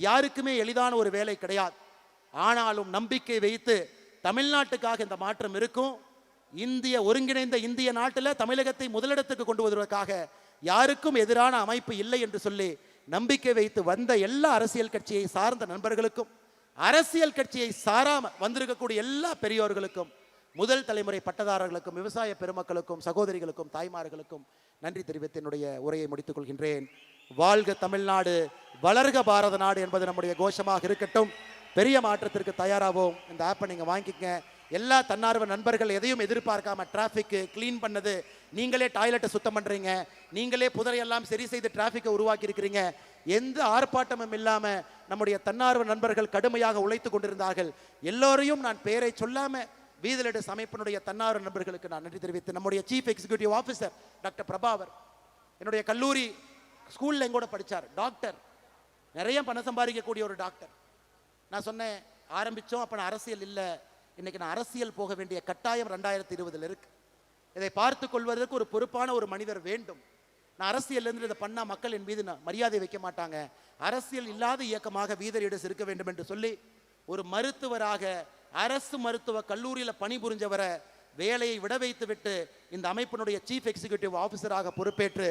யாருக்குமே எளிதான ஒரு வேலை கிடையாது. ஆனாலும் நம்பிக்கை வைத்து தமிழ்நாட்டுக்காக இந்த மாற்றம் இருக்கும். ஒருங்கிணைந்த இந்திய நாட்டில் தமிழகத்தை முதலிடத்துக்கு கொண்டு வருவதற்காக யாருக்கும் எதிரான அமைப்பு இல்லை என்று சொல்லி நம்பிக்கை வைத்து வந்த எல்லா அரசியல் கட்சியை சார்ந்த நண்பர்களுக்கும், அரசியல் கட்சியை சாராம வந்திருக்கக்கூடிய எல்லா பெரியோர்களுக்கும், முதல் தலைமுறை பட்டதாரர்களுக்கும், விவசாய பெருமக்களுக்கும், சகோதரிகளுக்கும், தாய்மார்களுக்கும் நன்றி தெரிவித்து என்னுடைய உரையை முடித்துக் கொள்கின்றேன். வாழ்க தமிழ்நாடு, வளர்க பாரத நாடு என்பது நம்முடைய கோஷமாக இருக்கட்டும். பெரிய மாற்றத்திற்கு தயாராகவும் இந்த ஆப்பை நீங்கள் வாங்கிக்கங்க. எல்லா தன்னார்வ நண்பர்கள் எதையும் எதிர்பார்க்காம டிராஃபிக்கு க்ளீன் பண்ணது, நீங்களே டாய்லெட்டை சுத்தம் பண்ணுறீங்க, நீங்களே புதரையெல்லாம் சரி செய்து டிராஃபிக்கை உருவாக்கி இருக்கிறீங்க. எந்த ஆர்ப்பாட்டமும் இல்லாமல் நம்முடைய தன்னார்வ நண்பர்கள் கடுமையாக உழைத்து கொண்டிருந்தார்கள். எல்லோரையும் நான் பெயரை சொல்லாமல் வீதிலீடர்ஸ் அமைப்பினுடைய தன்னார்வ நண்பர்களுக்கு நான் நன்றி தெரிவித்து, நம்முடைய சீஃப் எக்ஸிக்யூட்டிவ் ஆஃபீஸர் டாக்டர் பிரபாவர், என்னுடைய கல்லூரி ஸ்கூலில் எங்கூட படித்தார், டாக்டர், நிறைய பணம் சம்பாதிக்கக்கூடிய ஒரு டாக்டர். நான் சொன்னேன், ஆரம்பித்தோம் அப்போ நான் அரசியல் இல்லை, இன்னைக்கு நான் அரசியல் போக வேண்டிய கட்டாயம் 2020 இருக்கு. இதை பார்த்து கொள்வதற்கு ஒரு பொறுப்பான ஒரு மனிதர் வேண்டும். நான் அரசியல்லேருந்து இதை பண்ணால் மக்கள் என் மீது மரியாதை வைக்க மாட்டாங்க, அரசியல் இல்லாத இயக்கமாக வீதிலீடர்ஸ் இருக்க வேண்டும் என்று சொல்லி, ஒரு மருத்துவராக அரசு மருத்துவ கல்லூரியில் பணிபுரிஞ்சவரை வேலையை விட வைத்து விட்டு இந்த அமைப்பினுடைய சீஃப் எக்ஸிக்யூட்டிவ் ஆஃபீஸராக பொறுப்பேற்று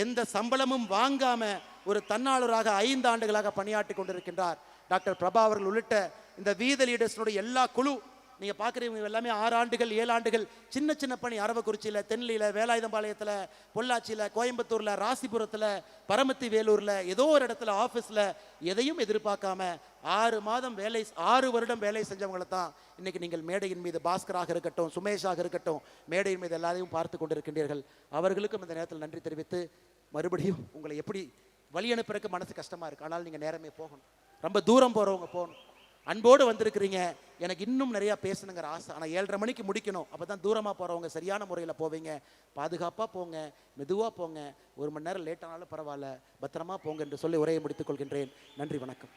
எந்த சம்பளமும் வாங்காம ஒரு தன்னாளராக 5 ஆண்டுகளாக பணியாற்றி கொண்டிருக்கின்றார் டாக்டர் பிரபா அவர்கள் உள்ளிட்ட இந்த வீதிலீடர்ஸுடைய எல்லா குழு நீங்கள் பார்க்குறவங்க எல்லாமே 6 ஆண்டுகள் 7 ஆண்டுகள் சின்ன சின்ன பணி, அரவக்குறிச்சியில், தென்னியில், வேலாயுதம்பாளையத்தில், பொள்ளாச்சியில், கோயம்புத்தூரில், ராசிபுரத்தில், பரமத்தி வேலூரில், ஏதோ ஒரு இடத்துல ஆஃபீஸில் எதையும் எதிர்பார்க்காம 6 மாதம் 6 வருடம் வேலை செஞ்சவங்களை தான் இன்னைக்கு நீங்கள் மேடையின் மீது பாஸ்கராக இருக்கட்டும், சுமேஷாக இருக்கட்டும், மேடையின் மீது எல்லாரையும் பார்த்து கொண்டிருக்கின்றீர்கள். அவர்களுக்கும் இந்த நேரத்தில் நன்றி தெரிவித்து மறுபடியும் உங்களை எப்படி வழி அனுப்புறதுக்கு மனசு கஷ்டமாக இருக்குது. ஆனால் நீங்கள் நேரமே போகணும், ரொம்ப தூரம் போகிறவங்க போகணும். அன்போடு வந்திருக்கிறீங்க, எனக்கு இன்னும் நிறையா பேசணுங்கிற ஆசை. ஆனால் 7:30 மணிக்கு முடிக்கணும். அப்போ தான் தூரமாக போகிறவங்க சரியான முறையில் போவீங்க. பாதுகாப்பாக போங்க, மெதுவாக போங்க, 1 மணி நேரம் லேட்டானாலும் பரவாயில்ல, பத்திரமா போங்க என்று சொல்லி உரையை முடித்துக் கொள்கின்றேன். நன்றி, வணக்கம்.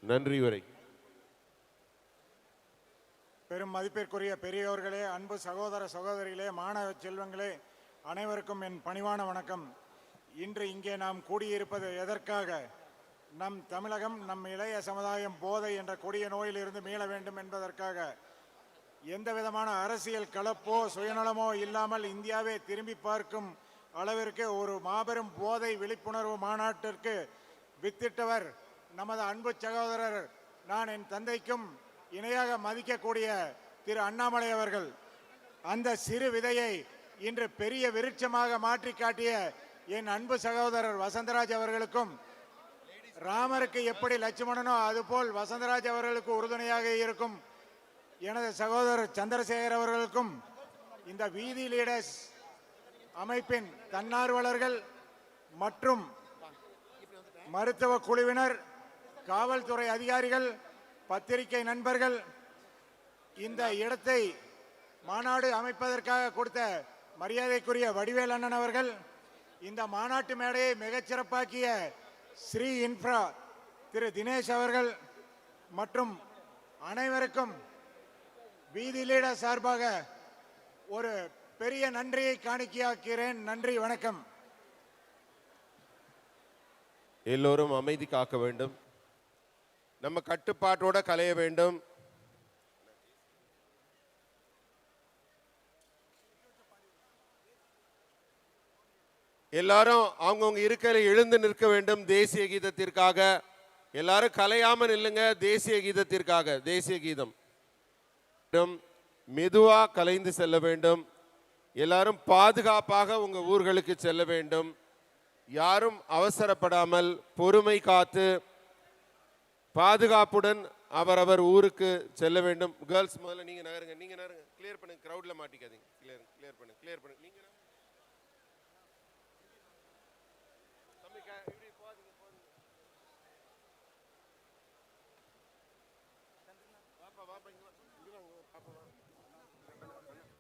நன்றி உரை. பெரும் மதிப்பிற்குரிய பெரியோர்களே, அன்பு சகோதர சகோதரிகளே, மாணவ செல்வங்களே, அனைவருக்கும் என் பணிவான வணக்கம். இன்று இங்கே நாம் கூடியிருப்பது எதற்காக? நம் தமிழகம், நம் இளைய சமுதாயம் போதை என்ற கொடிய நோயிலிருந்து மீள வேண்டும் என்பதற்காக. எந்த விதமான அரசியல் கலப்போ சுயநலமோ இல்லாமல் இந்தியாவை திரும்பி பார்க்கும் அளவிற்கு ஒரு மாபெரும் போதை விழிப்புணர்வு மாநாட்டிற்கு வித்திட்டவர் நமது அன்பு சகோதரர், நான் என் தந்தைக்கும் இணையாக மதிக்கக்கூடிய திரு அண்ணாமலை அவர்கள். அந்த சிறு விதையை இன்று பெரிய விருட்சமாக மாற்றி காட்டிய என் அன்பு சகோதரர் வசந்தராஜ் அவர்களுக்கும், ராமருக்கு எப்படி லட்சுமணனோ அதுபோல் வசந்தராஜ் அவர்களுக்கு உறுதுணையாக இருக்கும் எனது சகோதரர் சந்திரசேகர் அவர்களுக்கும், இந்த வீதி லீடர்ஸ் அமைப்பின் தன்னார்வலர்கள் மற்றும் மருத்துவ குழுவினர், காவல்துறை அதிகாரிகள், பத்திரிகை நண்பர்கள், இந்த இடத்தை மாநாடு அமைப்பதற்காக கொடுத்த மரியாதைக்குரிய வடிவேல் அண்ணன் அவர்கள், இந்த மாநாட்டு மேடையை மிகச்சிறப்பாக்கிய ஸ்ரீ இன்ஃப்ரா திரு தினேஷ் அவர்கள் மற்றும் அனைவருக்கும் வீதி லீடர் சார்பாக ஒரு பெரிய நன்றியை காணிக்கையாக்கிறேன். நன்றி, வணக்கம். எல்லோரும் அமைதி காக்க வேண்டும், நம்ம கட்டுப்பாட்டோட கலைய வேண்டும். எல்லாரும் அவங்கவுங்க இருக்கையில் எழுந்து நிற்க வேண்டும். தேசிய கீதத்திற்காக எல்லாரும் கலையாம நில்லுங்க. தேசிய கீதத்திற்காக தேசிய கீதம் மெதுவா கலைந்து செல்ல வேண்டும். எல்லாரும் பாதுகாப்பாக உங்க ஊர்களுக்கு செல்ல வேண்டும். யாரும் அவசரப்படாமல் பொறுமை காத்து பாதுகாப்புடன் அவரவர் ஊருக்கு செல்ல வேண்டும். கேர்ள்ஸ் முதல்ல நீங்க நகருங்க, நீங்க நகருங்க, கிளியர் பண்ணுங்க, கிரவுட்ல மாட்டிக்காதீங்க. கிளியர் பண்ணுங்க. நீங்க பாப்பா